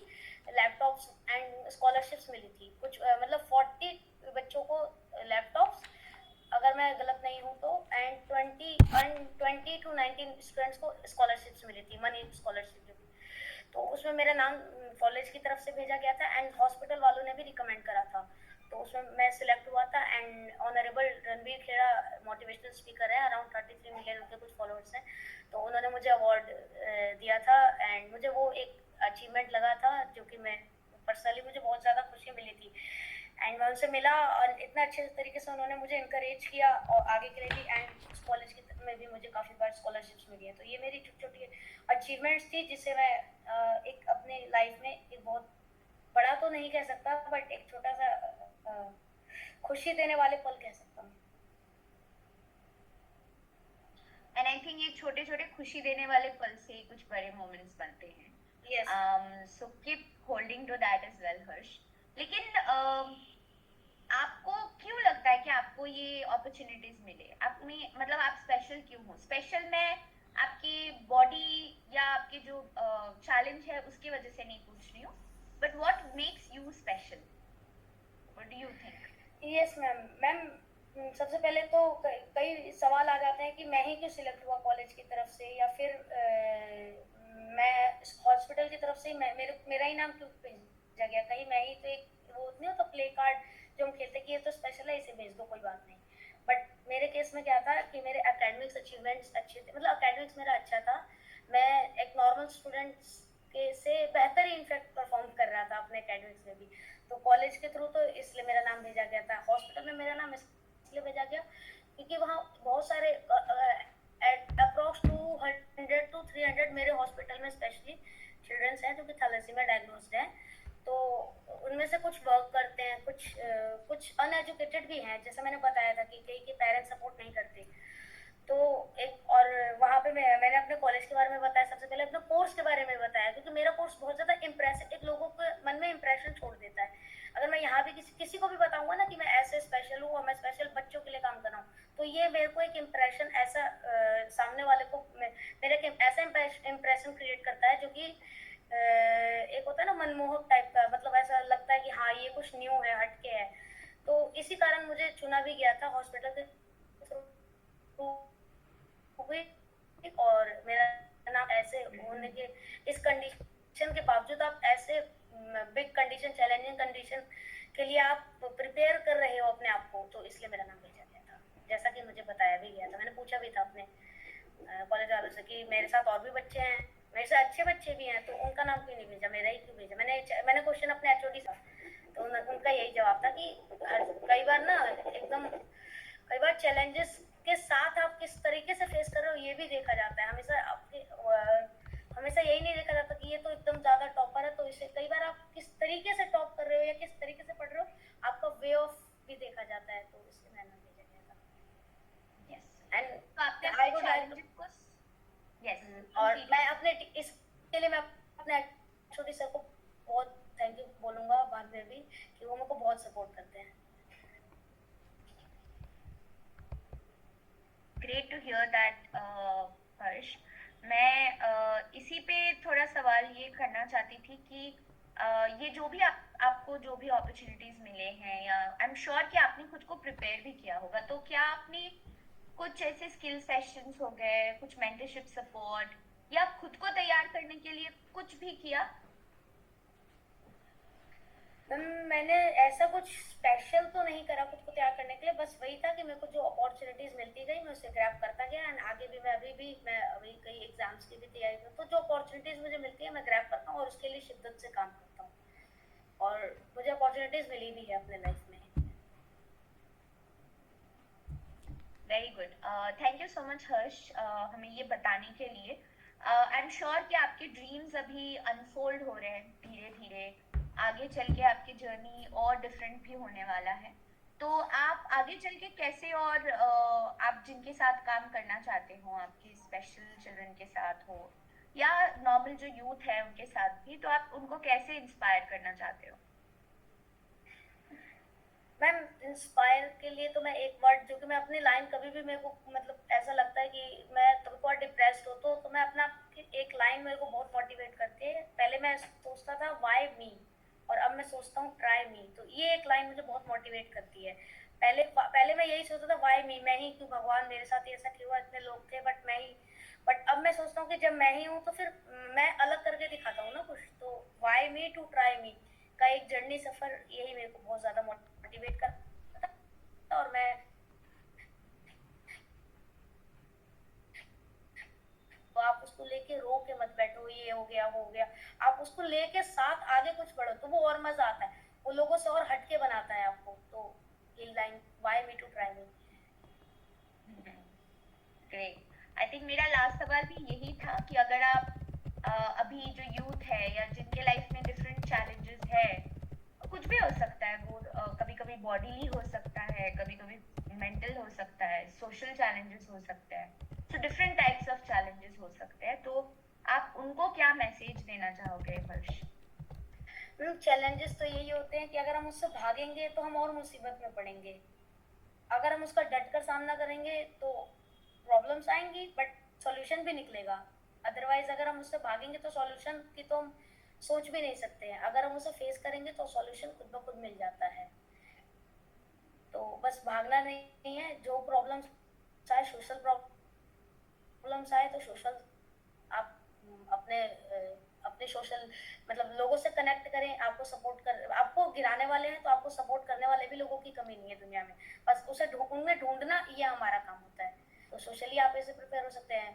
[SPEAKER 2] लैपटॉप्स एंड स्कॉलरशिप्स मिली थी। कुछ मतलब 40 बच्चों को लैपटॉप्स, अगर मैं गलत नहीं हूँ तो, एंड 20 टू 19 स्टूडेंट्स को स्कॉलरशिप्स मिली थी, मनी स्कॉलरशिप। तो उसमें मेरा नाम कॉलेज की तरफ से भेजा गया था एंड हॉस्पिटल वालों ने भी रिकमेंड करा था, तो उसमें मैं सिलेक्ट हुआ था। And honourable Ranveer Khera motivational speaker है, अराउंड 33 मिलियन उनके कुछ फॉलोअर्स हैं, तो उन्होंने मुझे अवार्ड दिया था एंड मुझे वो एक अचीवमेंट लगा था जो कि मैं पर्सनली मुझे बहुत ज़्यादा खुशी मिली थी। एंड मैं उनसे मिला और इतना अच्छे तरीके से उन्होंने मुझे इनकरेज किया और आगे के लिए भी। एंड उस कॉलेज में भी मुझे काफ़ी बार स्कॉलरशिप्स मिली है। तो ये मेरी छोटी छोटी अचीवमेंट्स थी जिससे मैं एक अपने लाइफ में एक बहुत बड़ा तो नहीं कह सकता बट एक छोटा सा खुशी देने वाले पल कह सकता हूँ।
[SPEAKER 1] एंड आई थिंक ये छोटे छोटे खुशी देने वाले पल से ही कुछ बड़े मोमेंट्स बनते हैं।
[SPEAKER 2] Yes.
[SPEAKER 1] So keep holding to that as well Harsh. लेकिन आपको क्यों लगता है कि आपको ये अपॉर्चुनिटीज मिले? आप में मतलब आप स्पेशल क्यों हो? स्पेशल मैं आपकी बॉडी या आपके जो चैलेंज है उसकी वजह से नहीं पूछ रही हूँ, but what makes you special? What do you think?
[SPEAKER 2] Yes ma'am. Ma'am सबसे पहले तो कई सवाल आ जाते हैं कि मैं ही क्यों सिलेक्ट हुआ कॉलेज की तरफ से, या फिर मैं हॉस्पिटल की तरफ से मेरा ही नाम क्यों भेजा गया? कहीं मैं ही तो एक वो नहीं होता प्ले कार्ड जो हम खेलते कि ये तो स्पेशल है, इसे भेज दो, कोई बात नहीं। बट मेरे केस में क्या था कि मेरे एकेडमिक्स अचीवमेंट्स अच्छे थे, मतलब एकेडमिक्स मेरा अच्छा था। मैं एक नॉर्मल स्टूडेंट्स के से बेहतर ही इनफैक्ट परफॉर्म कर रहा था अपने एकेडमिक्स में भी। तो कॉलेज के थ्रू तो इसलिए मेरा नाम भेजा गया था। हॉस्पिटल में मेरा नाम इसलिए भेजा गया क्योंकि वहाँ बहुत सारे अप्रॉक्स 200 टू 300 मेरे हॉस्पिटल में स्पेशली चिल्ड्रंस हैं जो कि थैलेसीमिया डायग्नोस्ड हैं। तो उनमें से कुछ वर्क करते हैं, कुछ अनएजुकेटेड भी हैं, जैसे मैंने बताया था कि कई के पेरेंट्स सपोर्ट नहीं करते। तो एक और वहाँ पे मैंने अपने कॉलेज के बारे में बताया, सबसे पहले अपने कोर्स के बारे में बताया क्योंकि मेरा कोर्स बहुत ज़्यादा इम्प्रेसिव, एक लोगों के मन में इम्प्रेशन छोड़ देता है। अगर मैं यहाँ भी किसी को भी बताऊंगा ना कि मैं ऐसे स्पेशल हूँ और मैं स्पेशल बच्चों के लिए काम कर रहा हूँ, तो ये मेरे को एक इम्प्रेशन ऐसा सामने वाले को मेरे ऐसा इम्प्रेशन क्रिएट करता है जो कि एक होता है ना मनमोहक टाइप का, मतलब ऐसा लगता है कि हाँ ये कुछ न्यू है, हटके है। तो इसी कारण मुझे चुना भी गया था हॉस्पिटल के थ्रू, और मेरा नाम ऐसे होने के इस कंडीशन के बावजूद, आप ऐसे बिग कंडीशन, चैलेंजिंग कंडीशन के लिए आप प्रिपेयर कर रहे हो अपने आप को, तो इसलिए मेरा नाम भेजा गया था, जैसा कि मुझे बताया भी गया था। मैंने पूछा भी था अपने कॉलेज वालों से कि मेरे साथ और भी बच्चे हैं, मेरे से अच्छे बच्चे भी हैं, तो उनका नाम क्यों नहीं भेजा, मेरा ही क्यों भेजा? मैंने क्वेश्चन अपने एचओडी से, तो उनका यही जवाब था कि कई बार ना एकदम कई बार चैलेंजेस के साथ आप किस तरीके से फेस कर रहे हो ये भी देखा जाता है। हमेशा यही नहीं देखा जाता कि ये तो एकदम ज़्यादा टॉपर है, तो इसे कई बार आप किस तरीके से टॉप कर रहे हो या किस तरीके से पढ़ रहे हो, आपका वे ऑफ भी देखा जाता है, तो इसलिए मैंने भेजा गया था।
[SPEAKER 1] यस।
[SPEAKER 2] एंड
[SPEAKER 1] तो आपने
[SPEAKER 2] आई वुड
[SPEAKER 1] चैलेंजेस को, यस,
[SPEAKER 2] और मैं अपने इसके लिए मैं अपने छोटी सर को बहुत थैंक यू बोलूँगा बाद में। बहुत सपोर्ट करते हैं।
[SPEAKER 1] ग्रेट टू हियर दैट हर्ष। मैं इसी पे थोड़ा सवाल ये करना चाहती थी कि ये जो भी आपको जो भी अपॉर्चुनिटीज मिले हैं, या आई एम श्योर कि आपने खुद को प्रिपेयर भी किया होगा, तो क्या आपने कुछ ऐसे स्किल सेशंस हो गए, कुछ मेंटरशिप सपोर्ट, या खुद को तैयार करने के लिए कुछ भी किया?
[SPEAKER 2] मैम मैंने ऐसा कुछ स्पेशल तो नहीं करा खुद को तैयार करने के लिए, बस वही था कि मेरे को जो अपॉर्चुनिटीज मिलती गई मैं उसे ग्रैब करता गया, एंड आगे भी मैं अभी कई एग्जाम्स की भी तैयारी में, तो जो अपॉर्चुनिटीज मुझे मिलती है मैं ग्रैब करता हूँ और उसके लिए शिद्दत से काम करता हूँ, और मुझे अपॉर्चुनिटीज मिली भी है अपने लाइफ में।
[SPEAKER 1] Very good, thank you so much Harsh, हमें ये बताने के लिए। आई एम श्योर कि आपके ड्रीम्स अभी अनफोल्ड हो रहे हैं धीरे धीरे, आगे चल के आपकी जर्नी और डिफरेंट भी होने वाला है। तो आप आगे चल के कैसे, और आप जिनके साथ काम करना चाहते हो, आपके स्पेशल चिल्ड्रन के साथ हो या नॉर्मल जो यूथ है उनके साथ भी, तो आप उनको कैसे इंस्पायर करना चाहते हो?
[SPEAKER 2] मैम इंस्पायर के लिए तो मैं एक वर्ड, जो कि मैं अपनी लाइन कभी भी मेरे को मतलब ऐसा लगता है कि मैं कभी बहुत डिप्रेस्ड हो तो मैं अपना एक लाइन मेरे को बहुत मोटिवेट करती है। पहले मैं सोचता था व्हाई मी, और अब मैं सोचता हूँ ट्राई मी, तो ये एक लाइन मुझे बहुत मोटिवेट करती है। पहले मैं यही सोचता था व्हाई मी, मैं ही क्यों, भगवान मेरे साथ ऐसा क्यों हुआ, इतने लोग थे बट मैं ही, बट अब मैं सोचता हूँ कि जब मैं ही हूँ तो फिर मैं अलग करके दिखाता हूँ ना कुछ, तो why me to try me का एक जर्नी सफर, यही मेरे को बहुत ज्यादा मोटिवेट करता है। और मैं तो आप उसको लेके रो के मत बैठो ये हो गया वो हो गया, आप उसको लेके साथ आगे कुछ बढ़ो तो वो और मजा आता है, वो लोगों से और हटके बनाता है आपको। तो ये line why me to try me.
[SPEAKER 1] Great. I think मेरा लास्ट सवाल भी यही था कि अगर आप अभी जो यूथ है या जिनके लाइफ में डिफरेंट चैलेंजेस है, कुछ भी हो सकता है वो, कभी कभी बॉडीली हो सकता है, कभी कभी मेंटल हो सकता है, सोशल चैलेंजेस हो सकते हैं, तो डिफरेंट टाइप्स ऑफ चैलेंजेस हो सकते हैं, तो आप उनको क्या मैसेज देना चाहोगे हर्ष?
[SPEAKER 2] चैलेंजेस तो यही होते हैं कि अगर हम उससे भागेंगे तो हम और मुसीबत में पड़ेंगे, अगर हम उसका डट कर सामना करेंगे तो प्रॉब्लम्स आएंगी बट सॉल्यूशन भी निकलेगा। अदरवाइज अगर हम उससे भागेंगे तो सॉल्यूशन की तो हम सोच भी नहीं सकते हैं, अगर हम उसे फेस करेंगे तो सॉल्यूशन खुद ब खुद मिल जाता है। तो बस भागना नहीं है, जो प्रॉब्लम्स, चाहे सोशल प्रॉब्लम्स आए तो सोशल, आप अपने अपने सोशल मतलब लोगों से कनेक्ट करें, आपको सपोर्ट कर, आपको गिराने वाले हैं तो आपको सपोर्ट करने वाले भी लोगों की कमी नहीं है दुनिया में, बस उसे उनमें ढूंढना ये हमारा काम होता है। तो सोशली आप ऐसे प्रिपेयर हो सकते हैं,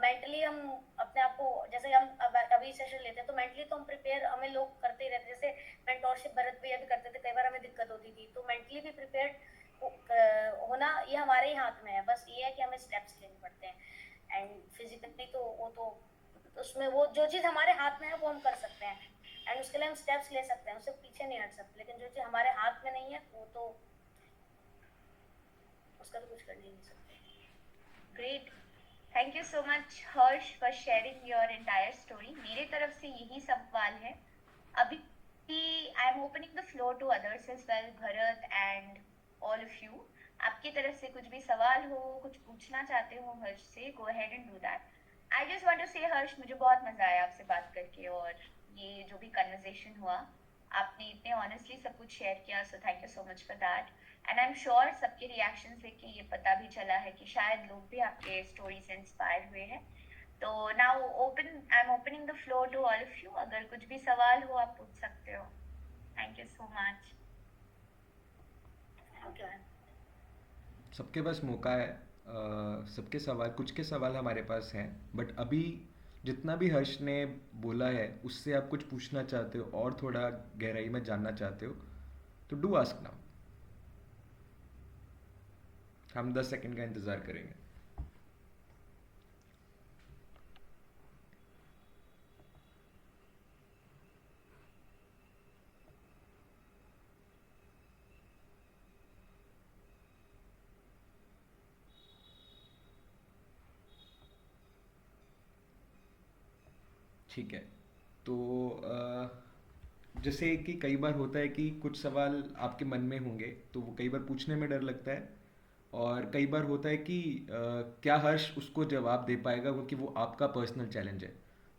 [SPEAKER 2] मेंटली हम अपने आप को, जैसे हम अभी सेशन लेते हैं तो मेंटली तो हम प्रिपेयर, हमें लोग करते ही रहते हैं, जैसे मेंटोरशिप भरत भैया भी करते थे, कई बार हमें दिक्कत होती थी, तो मेंटली भी प्रिपेयर्ड होना ये हमारे ही हाथ में है, बस ये है कि हमें स्टेप्स लेने पड़ते हैं। एंड फिजिकली तो वो तो उसमें वो जो चीज़ हमारे हाथ में है वो हम कर सकते हैं, एंड उसके लिए हम स्टेप्स ले सकते हैं, उससे पीछे नहीं हट सकते, लेकिन जो चीज़ हमारे हाथ में नहीं है वो तो उसका तो कुछ कर नहीं सकते।
[SPEAKER 1] Great, thank you so much Harsh for sharing your entire story. मेरे तरफ से यही सवाल है अभी। I am opening the floor to others as well, Bharat and all of you. आपकी तरफ से कुछ भी सवाल हो, कुछ पूछना चाहते हो हर्ष से, go ahead and do that. I just want to say Harsh, मुझे बहुत मजा आया आपसे बात करके, और ये जो भी कन्वर्सेशन हुआ, आपने इतने ऑनेस्टली सब कुछ शेयर किया, सो thank you so much for that. And I am sure सबके रिएक्शन देख के ये पता भी चला है कि शायद लोग भी आपके स्टोरी से इंस्पायर हुए हैं। तो now I am opening the floor to all of you, अगर कुछ भी सवाल हो आप पूछ सकते हो। Thank you so much.
[SPEAKER 2] Okay,
[SPEAKER 3] सबके पास मौका है, सबके सवाल, कुछ के सवाल हमारे पास हैं, बट अभी जितना भी हर्ष ने बोला है उससे आप कुछ पूछना चाहते हो और थोड़ा गहराई में जानना चाहते हो तो डू आस्क नाउ। हम 10 सेकंड का इंतज़ार करेंगे। ठीक है, तो जैसे कि कई बार होता है कि कुछ सवाल आपके मन में होंगे तो वो कई बार पूछने में डर लगता है, और कई बार होता है कि क्या हर्ष उसको जवाब दे पाएगा, क्योंकि वो आपका पर्सनल चैलेंज है।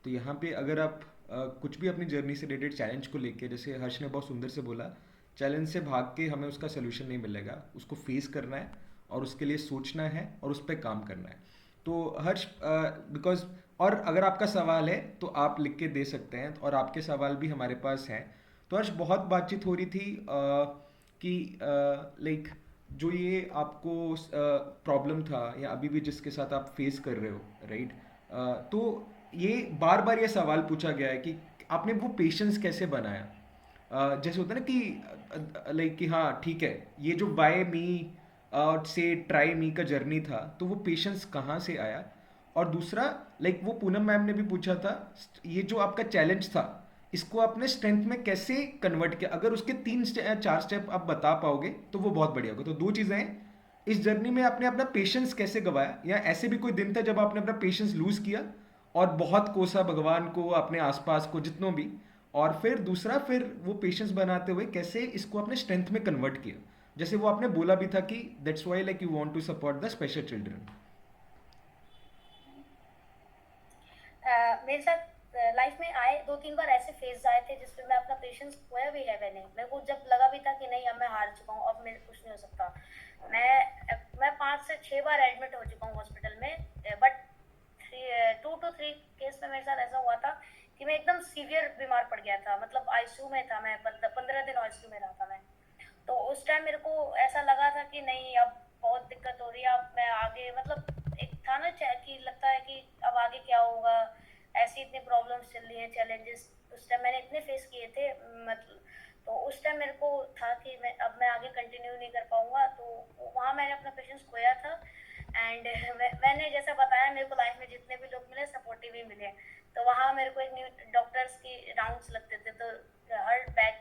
[SPEAKER 3] तो यहाँ पे अगर आप कुछ भी अपनी जर्नी से रिलेटेड चैलेंज को लेके, जैसे हर्ष ने बहुत सुंदर से बोला, चैलेंज से भाग के हमें उसका सोल्यूशन नहीं मिलेगा, उसको फेस करना है और उसके लिए सोचना है और उस पर काम करना है। तो हर्ष, बिकॉज, और अगर आपका सवाल है तो आप लिख के दे सकते हैं, और आपके सवाल भी हमारे पास हैं। तो हर्ष, बहुत बातचीत हो रही थी कि लाइक जो ये आपको प्रॉब्लम था या अभी भी जिसके साथ आप फेस कर रहे हो, राइट? तो ये बार बार ये सवाल पूछा गया है कि आपने वो पेशेंस कैसे बनाया। जैसे होता है ना कि लाइक कि हाँ ठीक है, ये जो बाय मी से ट्राई मी का जर्नी था, तो वो पेशेंस कहाँ से आया। और दूसरा, लाइक वो पूनम मैम ने भी पूछा था, ये जो आपका चैलेंज था, इसको आपने स्ट्रेंथ में कैसे कन्वर्ट किया। अगर उसके 4 स्टेप आप बता पाओगे तो वो बहुत बढ़िया होगा। तो 2 चीज़ें हैं, इस जर्नी में आपने अपना पेशेंस कैसे गवाया, या ऐसे भी कोई दिन था जब आपने अपना पेशेंस लूज किया और बहुत कोसा भगवान को, अपने आसपास को, जितनों भी। और फिर दूसरा, फिर वो पेशेंस बनाते हुए कैसे इसको अपने स्ट्रेंथ में कन्वर्ट किया। जैसे वो आपने बोला भी था कि that's why like you want to support the special children.
[SPEAKER 2] मेरे साथ लाइफ में आए 2-3 बार ऐसे फेज आए थे जिसमें मैं अपना पेशेंस खोया भी है। मैंने, मेरे को जब लगा भी था कि नहीं अब मैं हार चुका हूँ, अब मेरे कुछ नहीं हो सकता। मैं 5 से 6 बार एडमिट हो चुका हूँ हॉस्पिटल में, बट 2 to 3 केस में मेरे साथ ऐसा हुआ था कि मैं एकदम सीवियर बीमार पड़ गया था। मतलब आईसीयू में था मैं, 15 दिन आईसीयू में रहा था मैं। तो उस टाइम मेरे को ऐसा लगा था कि नहीं अब बहुत दिक्कत हो रही है, अब मैं आगे, मतलब एक था ना कि लगता है कि अब आगे क्या होगा, ऐसी इतनी प्रॉब्लम्स चल रही हैं, चैलेंजेस उस टाइम मैंने इतने फेस किए थे। मतलब तो उस टाइम मेरे को था कि मैं आगे कंटिन्यू नहीं कर पाऊंगा। तो वहाँ मैंने अपना पेशेंस खोया था। एंड मैंने जैसा बताया, मेरे को लाइफ में जितने भी लोग मिले सपोर्टिव ही मिले। तो वहाँ मेरे को एक न्यू डॉक्टर्स की राउंड्स लगते थे, तो हर बैच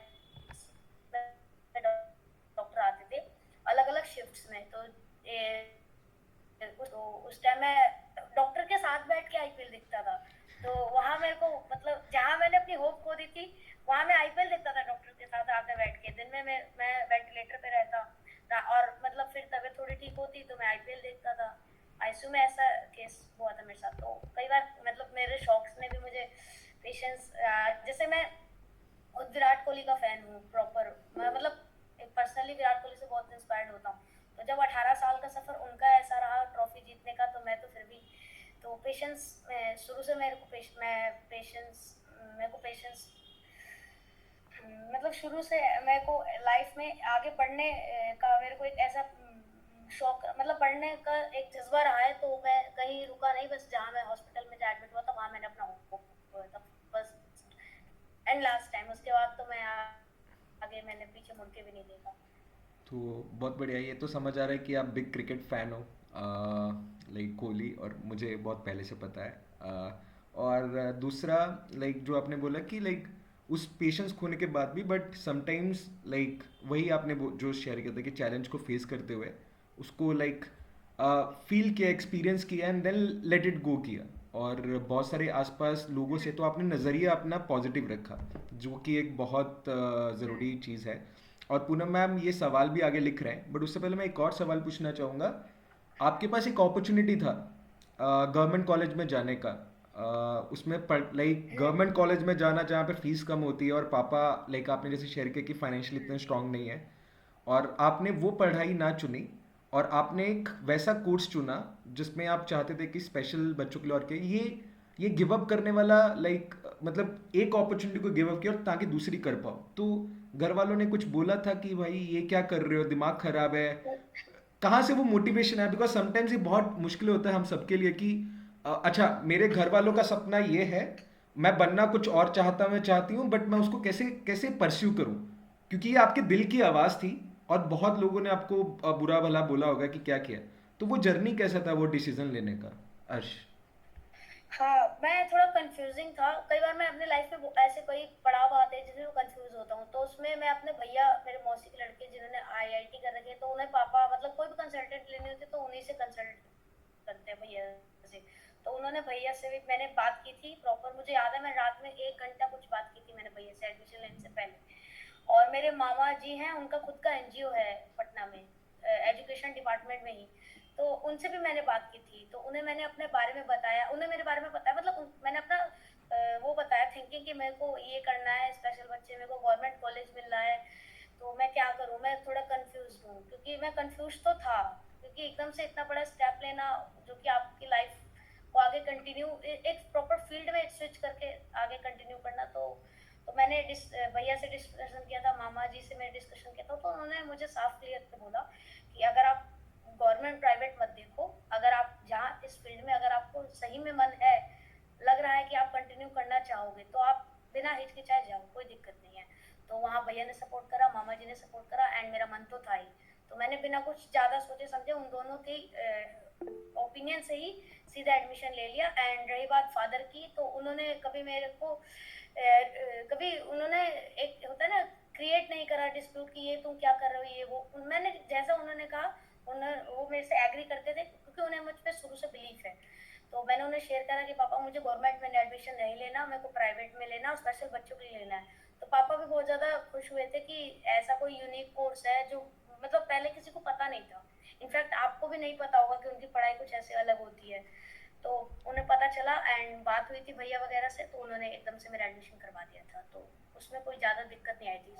[SPEAKER 2] डॉक्टर आते थे अलग अलग शिफ्ट्स में। तो उस टाइम मैं डॉक्टर के साथ बैठ के आईपीएल देखता था। तो वहां मेरे को, मतलब जहां मैंने अपनी होप खो दी थी, वहां मैं आईपीएल देखता था डॉक्टर के साथ आके बैठ के। दिन में मैं वेंटिलेटर पे रहता और मतलब फिर तबीयत थोड़ी ठीक होती तो मैं आईपीएल देखता था। आईसीयू में ऐसा केस हुआ था मेरे साथ। तो कई बार मतलब मेरे शौक्स ने भी मुझे पेशेंस, जैसे मैं खुद विराट कोहली का फैन हूँ प्रॉपर। मैं मतलब पर्सनली विराट कोहली से बहुत इंस्पायर्ड होता हूँ। तो जब 18 साल का सफर उनका ऐसा रहा ट्रॉफी जीतने का, तो मैं तो फिर भी, तो पेशेंस शुरू से मेरे को पेशेंस मतलब शुरू से मेरे को लाइफ में आगे बढ़ने का मेरे को एक ऐसा शौक, मतलब बढ़ने का एक जज्बा रहा है। तो मैं कहीं रुका नहीं, बस जहाँ मैं हॉस्पिटल में एडमिट हुआ था वहाँ मैंने अपना होप था बस, एंड लास्ट टाइम। उसके बाद तो मैं आगे मैंने पीछे मुड़ के भी नहीं देखा।
[SPEAKER 3] तो बहुत बढ़िया, ये तो समझ आ रहा है कि आप बिग क्रिकेट फैन हो, लाइक कोहली, और मुझे बहुत पहले से पता है। और दूसरा, लाइक जो आपने बोला कि लाइक उस पेशेंस खोने के बाद भी, बट समटाइम्स लाइक वही आपने जो शेयर किया था कि चैलेंज को फेस करते हुए उसको लाइक फील किया, एक्सपीरियंस किया, and then let it go किया। और बहुत सारे आसपास लोगों से तो आपने नज़रिया अपना पॉजिटिव रखा, जो कि एक बहुत ज़रूरी चीज़ है। और पूनम मैम ये सवाल भी आगे लिख रहे हैं, बट उससे पहले मैं एक और सवाल पूछना चाहूँगा। आपके पास एक अपॉर्चुनिटी था गवर्नमेंट कॉलेज में जाने का, उसमें पढ़, लाइक गवर्नमेंट कॉलेज में जाना जहाँ पे फीस कम होती है, और पापा, लाइक आपने जैसे शेयर किया कि फाइनेंशियली इतने स्ट्रांग नहीं है, और आपने वो पढ़ाई ना चुनी, और आपने एक वैसा कोर्स चुना जिसमें आप चाहते थे कि स्पेशल बच्चों के लिए, और के ये गिव अप करने वाला, लाइक मतलब एक अपॉर्चुनिटी को गिव अप किया और ताकि दूसरी कर पाओ। तो घर वालों ने कुछ बोला था कि भाई ये क्या कर रहे हो, दिमाग खराब है? कहाँ से वो मोटिवेशन है? बिकॉज समटाइम्स ये बहुत मुश्किल होता है हम सबके लिए कि अच्छा मेरे घर वालों का सपना ये है, मैं बनना कुछ और चाहता, मैं चाहती हूँ, बट मैं उसको कैसे कैसे परस्यू करूँ, क्योंकि ये आपके दिल की आवाज़ थी, और बहुत लोगों ने आपको बुरा भला बोला होगा कि क्या किया। तो वो जर्नी कैसा था, वो डिसीजन लेने का, अर्श?
[SPEAKER 2] हाँ, मैं थोड़ा कंफ्यूजिंग था। कई बार मैं अपने लाइफ में ऐसे कोई पड़ाव आते हैं जिसमें मैं कंफ्यूज होता हूँ। तो उसमें मैं अपने भैया, मेरे मौसी के लड़के जिन्होंने आईआईटी कर रखी है, तो उन्हें पापा, मतलब कोई भी कंसल्टेंट लेनी होती है तो उन्हीं से कंसल्ट करते हैं भैया से। तो उन्होंने भैया से भी मैंने बात की थी प्रॉपर। मुझे याद है मैं रात में 1 घंटा कुछ बात की थी मैंने भैया से एडमिशन लेने से पहले। और मेरे मामा जी हैं, उनका खुद का एनजीओ है पटना में, एजुकेशन डिपार्टमेंट में ही। तो उनसे भी मैंने बात की थी, तो उन्हें मैंने अपने बारे में बताया, उन्हें मेरे बारे में बताया, मतलब मैंने अपना वो बताया थिंकिंग कि मेरे को ये करना है, स्पेशल बच्चे, मेरे को गवर्नमेंट कॉलेज मिल रहा है, तो मैं क्या करूँ, मैं थोड़ा कंफ्यूज हूँ, क्योंकि मैं कंफ्यूज तो था, क्योंकि एकदम से इतना बड़ा स्टेप लेना जो कि आपकी लाइफ को आगे कंटिन्यू एक प्रॉपर फील्ड में स्विच करके आगे कंटिन्यू करना, तो मैंने भैया से डिस्कशन किया था, मामा जी से मैंने डिस्कशन किया था, तो उन्होंने मुझे साफ क्लियर कर बोला कि अगर आप गवर्नमेंट प्राइवेट मत देखो, अगर आप जहाँ इस फील्ड में अगर आपको सही में मन है, लग रहा है कि आप कंटिन्यू करना चाहोगे, तो आप बिना हिचकिचाए जाओ, कोई दिक्कत नहीं है। तो वहाँ भैया ने सपोर्ट करा, मामा जी ने सपोर्ट करा, एंड मेरा मन तो था ही, तो मैंने बिना कुछ ज़्यादा सोचे समझे उन दोनों के ओपिनियन से ही सीधा एडमिशन ले लिया। एंड रही बात फादर की, तो उन्होंने कभी मेरे को कभी उन्होंने एक होता है ना, क्रिएट नहीं करा डिस्प्यूट कि ये तुम क्या कर रहे हो, ये वो, मैंने जैसा उन्होंने कहा वो मेरे से एग्री करते थे, क्योंकि उन्हें मुझ पे शुरू से बिलीफ है। तो मैंने उन्हें शेयर करा कि पापा मुझे गवर्नमेंट में एडमिशन नहीं लेना, मेरे को प्राइवेट में लेना और स्पेशल बच्चों के लिए लेना है। तो पापा भी बहुत ज़्यादा खुश हुए थे कि ऐसा कोई यूनिक कोर्स है जो मतलब पहले किसी को पता नहीं था, इनफैक्ट आपको भी नहीं पता होगा कि उनकी पढ़ाई कुछ ऐसे अलग होती है। तो उन्हें पता चला, एंड बात हुई थी भैया वगैरह से, तो उन्होंने एकदम से मेरा एडमिशन करवा दिया था, तो उसमें कोई ज़्यादा दिक्कत नहीं आई थी।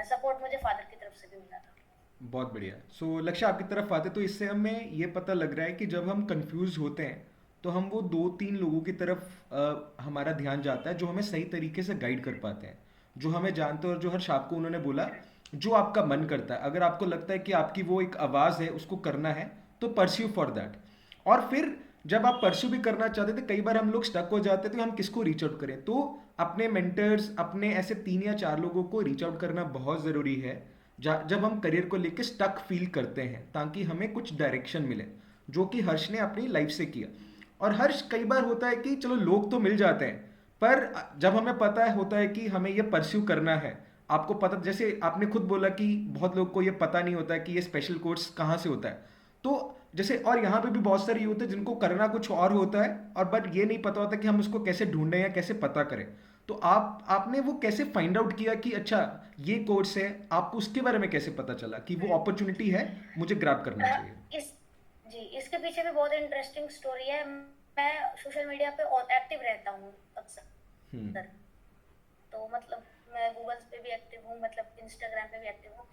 [SPEAKER 2] सपोर्ट मुझे फादर की तरफ से भी मिला था।
[SPEAKER 3] बहुत बढ़िया। सो लक्ष्य आपकी तरफ आते तो इससे हमें ये पता लग रहा है कि जब हम कंफ्यूज होते हैं तो हम वो दो तीन लोगों की तरफ हमारा ध्यान जाता है जो हमें सही तरीके से गाइड कर पाते हैं, जो हमें जानते हैं। और जो हर्ष आपको उन्होंने बोला, जो आपका मन करता है, अगर आपको लगता है कि आपकी वो एक आवाज़ है, उसको करना है, तो परस्यू फॉर दैट। और फिर जब आप परस्यू भी करना चाहते थे, कई बार हम लोग स्टक हो जाते थे, हम किसको रीच आउट करें, तो अपने मेंटर्स, अपने ऐसे 3 या 4 लोगों को रीच आउट करना बहुत ज़रूरी है जब हम करियर को लेके स्टक फील करते हैं, ताकि हमें कुछ डायरेक्शन मिले, जो कि हर्ष ने अपनी लाइफ से किया। और हर्ष, कई बार होता है कि चलो लोग तो मिल जाते हैं, पर जब हमें पता है होता है कि हमें ये परस्यू करना है, आपको पता, जैसे आपने खुद बोला कि बहुत लोग को ये पता नहीं होता है कि ये स्पेशल कोर्स कहाँ से होता है, तो जैसे, और यहाँ पे भी बहुत सारे यूथ है जिनको करना कुछ और होता है, और बट ये नहीं पता होता कि हम उसको कैसे ढूंढें या कैसे पता करें। तो आपने वो कैसे फाइंड आउट किया कि अच्छा ये कोर्स है, आपको उसके बारे में कैसे पता चला कि वो अपॉर्चुनिटी है, मुझे ग्रैब करना चाहिए?
[SPEAKER 2] इस जी, इसके पीछे भी बहुत इंटरेस्टिंग स्टोरी है। मैं सोशल मीडिया पे एक्टिव रहता हूँ
[SPEAKER 3] हम्म।
[SPEAKER 2] अक्सर, तो मतलब मैं गूगल पे भी एक्टिव हूँ, मतलब इंस्टाग्राम पे भी एक्टिव हूँ।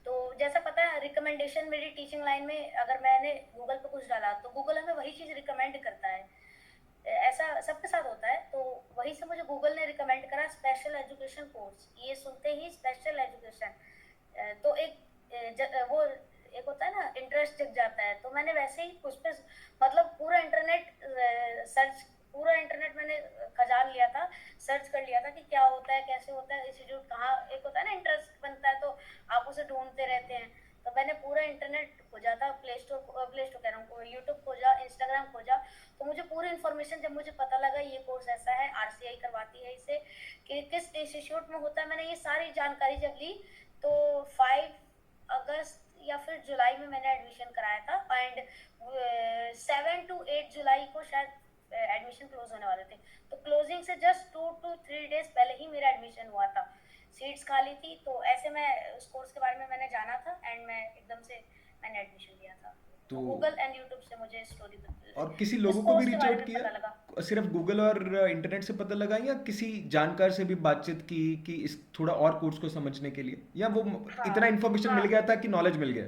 [SPEAKER 2] तो जैसा पता है, रिकमेंडेशन मेरी टीचिंग लाइन में, अगर मैंने गूगल पे कुछ डाला तो गूगल हमें वही चीज़ रिकमेंड करता है, ऐसा सबके साथ होता है। तो वहीं से मुझे गूगल ने रिकमेंड करा स्पेशल एजुकेशन कोर्स। ये सुनते ही स्पेशल एजुकेशन, तो वो एक होता है ना, इंटरेस्ट जग जाता है। तो मैंने वैसे ही उस पर मतलब पूरा इंटरनेट सर्च, पूरा इंटरनेट मैंने खजान लिया था, सर्च कर लिया था कि क्या होता है, कैसे होता है, इंस्टीट्यूट कहाँ, एक होता है ना इंटरेस्ट बनता है तो आप उसे ढूंढते रहते हैं। तो मैंने पूरा इंटरनेट खोजा था, प्ले स्टोर कह रहा हूँ, यूट्यूब खोजा, इंस्टाग्राम खोजा, तो मुझे पूरी इन्फॉर्मेशन, जब मुझे पता लगा ये कोर्स ऐसा है, आरसीआई करवाती है इसे, कि किस इंस्टीट्यूट में होता है, मैंने ये सारी जानकारी जब ली, तो 5 अगस्त या फिर जुलाई में मैंने एडमिशन कराया था। एंड 7 to 8 जुलाई को शायद एडमिशन क्लोज होने वाले थे, तो क्लोजिंग से जस्ट 2 to 3 डेज पहले ही मेरा एडमिशन हुआ था, सीट्स खाली थी। तो ऐसे मैं उस कोर्स के बारे में मैंने जाना था, एंड मैं एकदम से मैंने एडमिशन लिया था।
[SPEAKER 3] तो
[SPEAKER 2] तो गूगल एंड यूट्यूब से मुझे स्टोरी,
[SPEAKER 3] और किसी
[SPEAKER 2] इस
[SPEAKER 3] लोगों को भी
[SPEAKER 2] कोर्स के
[SPEAKER 3] रीच
[SPEAKER 2] बारे
[SPEAKER 3] आउट
[SPEAKER 2] में पता लगा।
[SPEAKER 3] किया, सिर्फ गूगल और इंटरनेट से पता लगा, या किसी जानकार से भी बातचीत की कि इस थोड़ा और कोर्स को समझने के लिए, या वो
[SPEAKER 2] हाँ,
[SPEAKER 3] इतना इन्फॉर्मेशन मिल
[SPEAKER 2] हाँ,
[SPEAKER 3] गया था कि नॉलेज मिल गया?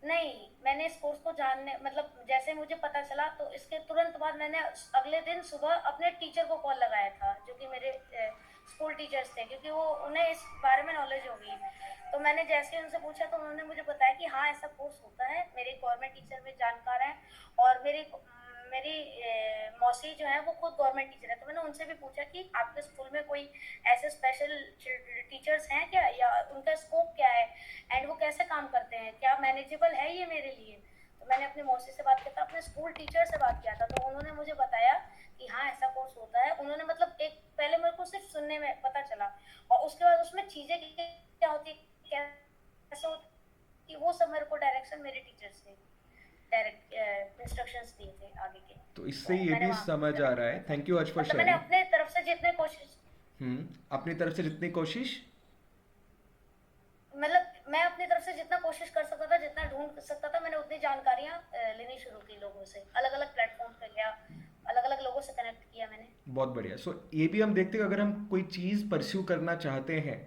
[SPEAKER 2] नहीं, मैंने इस कोर्स को जानने, मतलब जैसे मुझे पता चला, तो इसके तुरंत बाद मैंने अगले दिन सुबह अपने टीचर को कॉल लगाया था, जो कि मेरे स्कूल टीचर्स थे, क्योंकि वो उन्हें इस बारे में नॉलेज होगी। तो मैंने जैसे ही उनसे पूछा, तो उन्होंने मुझे बताया कि हाँ ऐसा कोर्स होता है, मेरे गवर्नमेंट टीचर में जानकार हैं, और मेरी मेरी मौसी जो है वो खुद गवर्नमेंट टीचर है। तो मैंने उनसे भी पूछा कि आपके स्कूल में कोई ऐसे स्पेशल टीचर्स हैं क्या, या उनका स्कोप क्या है, एंड वो कैसे काम करते हैं, क्या मैनेजेबल है ये मेरे लिए। तो मैंने अपनी मौसी से बात किया था, अपने स्कूल टीचर से बात किया था, तो उन्होंने मुझे बताया कि हाँ ऐसा कोर्स होता है। उन्होंने मतलब एक पहले मेरे को सिर्फ सुनने में पता चला, और उसके बाद उसमें चीज़ें क्या होती, कैसे होती, वो सब मेरे को डायरेक्शन मेरे टीचर से डायरेक्ट इंस्ट्रक्शंस दिए थे आगे के।
[SPEAKER 3] तो इससे
[SPEAKER 2] तो
[SPEAKER 3] ये
[SPEAKER 2] मैंने
[SPEAKER 3] भी
[SPEAKER 2] वहाँ
[SPEAKER 3] समझ आ
[SPEAKER 2] ज्वाइन
[SPEAKER 3] रहा
[SPEAKER 2] किया
[SPEAKER 3] है,
[SPEAKER 2] था,
[SPEAKER 3] थैंक यू हर्ष फॉर
[SPEAKER 2] मतलब मैंने
[SPEAKER 3] शेयरिंग।
[SPEAKER 2] अपने तरफ से जितने कोशिश।
[SPEAKER 3] अपनी तरफ से जितनी कोशिश।
[SPEAKER 2] मतलब मैं अपनी तरफ से जितना कोशिश कर सकता था, जितना ढूंढ सकता था, मैंने उतनी जानकारियां लेनी शुरू की लोगों से, अलग अलग प्लेटफॉर्म पे गया, अलग अलग लोगों से कनेक्ट किया मैंने।
[SPEAKER 3] बहुत बढ़िया। सो ये भी हम देखते हैं अगर हम कोई चीज़ परस्यू करना चाहते हैं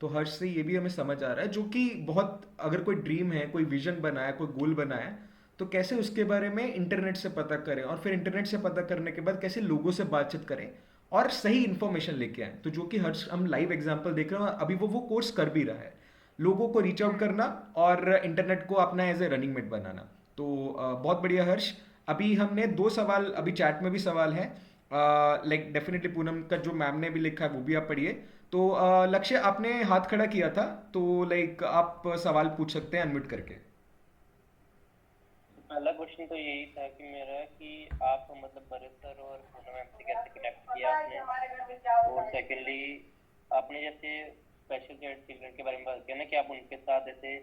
[SPEAKER 3] तो हर्ष से ये भी हमें समझ आ रहा है जो कि बहुत, अगर कोई ड्रीम है, कोई विजन बनाया, कोई गोल बनाया, तो कैसे उसके बारे में इंटरनेट से पता करें और फिर इंटरनेट से पता करने के बाद कैसे लोगों से बातचीत करें और सही इन्फॉर्मेशन लेके आए। तो जो कि हर्ष, हम लाइव एग्जांपल देख रहे हैं, अभी वो कोर्स कर भी रहा है, लोगों को रीच आउट करना और इंटरनेट को अपना एज ए रनिंग मेट बनाना। तो बहुत बढ़िया हर्ष। अभी हमने 2 सवाल, अभी चैट में भी सवाल है, लाइक डेफिनेटली पूनम का जो मैम ने भी लिखा है वो भी आप पढ़िए। तो लक्ष्य, आपने हाथ खड़ा किया था, तो लाइक आप सवाल पूछ सकते हैं अनम्यूट करके।
[SPEAKER 4] पहला क्वेश्चन तो यही था कि मेरा कि आप मतलब भरत सर और पूनम मैम से कैसे कनेक्ट किया आपने, और सेकेंडली आपने जैसे स्पेशल चाइल्ड चिल्ड्रन के बारे में बात किया ना कि आप उनके साथ ऐसे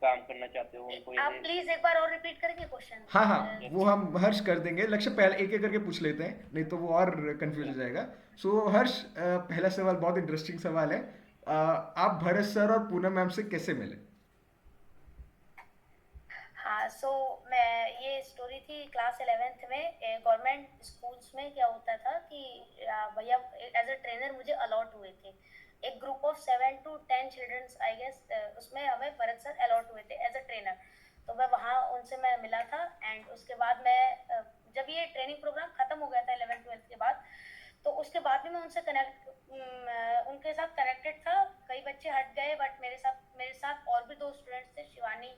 [SPEAKER 4] काम करना चाहते हो, उनको
[SPEAKER 2] आप
[SPEAKER 4] ऐसे।
[SPEAKER 2] प्लीज एक बार और रिपीट करेंगे क्वेश्चन?
[SPEAKER 3] हाँ हाँ, वो हम हर्ष कर देंगे। लक्ष्य पहले एक एक करके पूछ लेते हैं, नहीं तो वो और कंफ्यूज हो जाएगा। सो हर्ष, पहला सवाल बहुत इंटरेस्टिंग सवाल है। आप भरत सर और पूनम मैम से कैसे मिले?
[SPEAKER 2] हाँ, सो मैं, ये स्टोरी थी क्लास 11th में। गवर्नमेंट स्कूल्स में क्या होता था कि भैया एज अ ट्रेनर मुझे अलॉट हुए थे, एक group of 7 to 10 childrens I guess, उसमें हमें भरत सर अलॉट हुए थे एज अ ट्रेनर। तो मैं वहाँ उनसे मैं मिला था, एंड उसके बाद मैं जब ये ट्रेनिंग प्रोग्राम खत्म हो गया था 11th-12th के बाद, तो उसके बाद भी मैं उनसे उनके साथ कनेक्टेड था। कई बच्चे हट गए, बट मेरे साथ और भी 2 स्टूडेंट्स थे, शिवानी,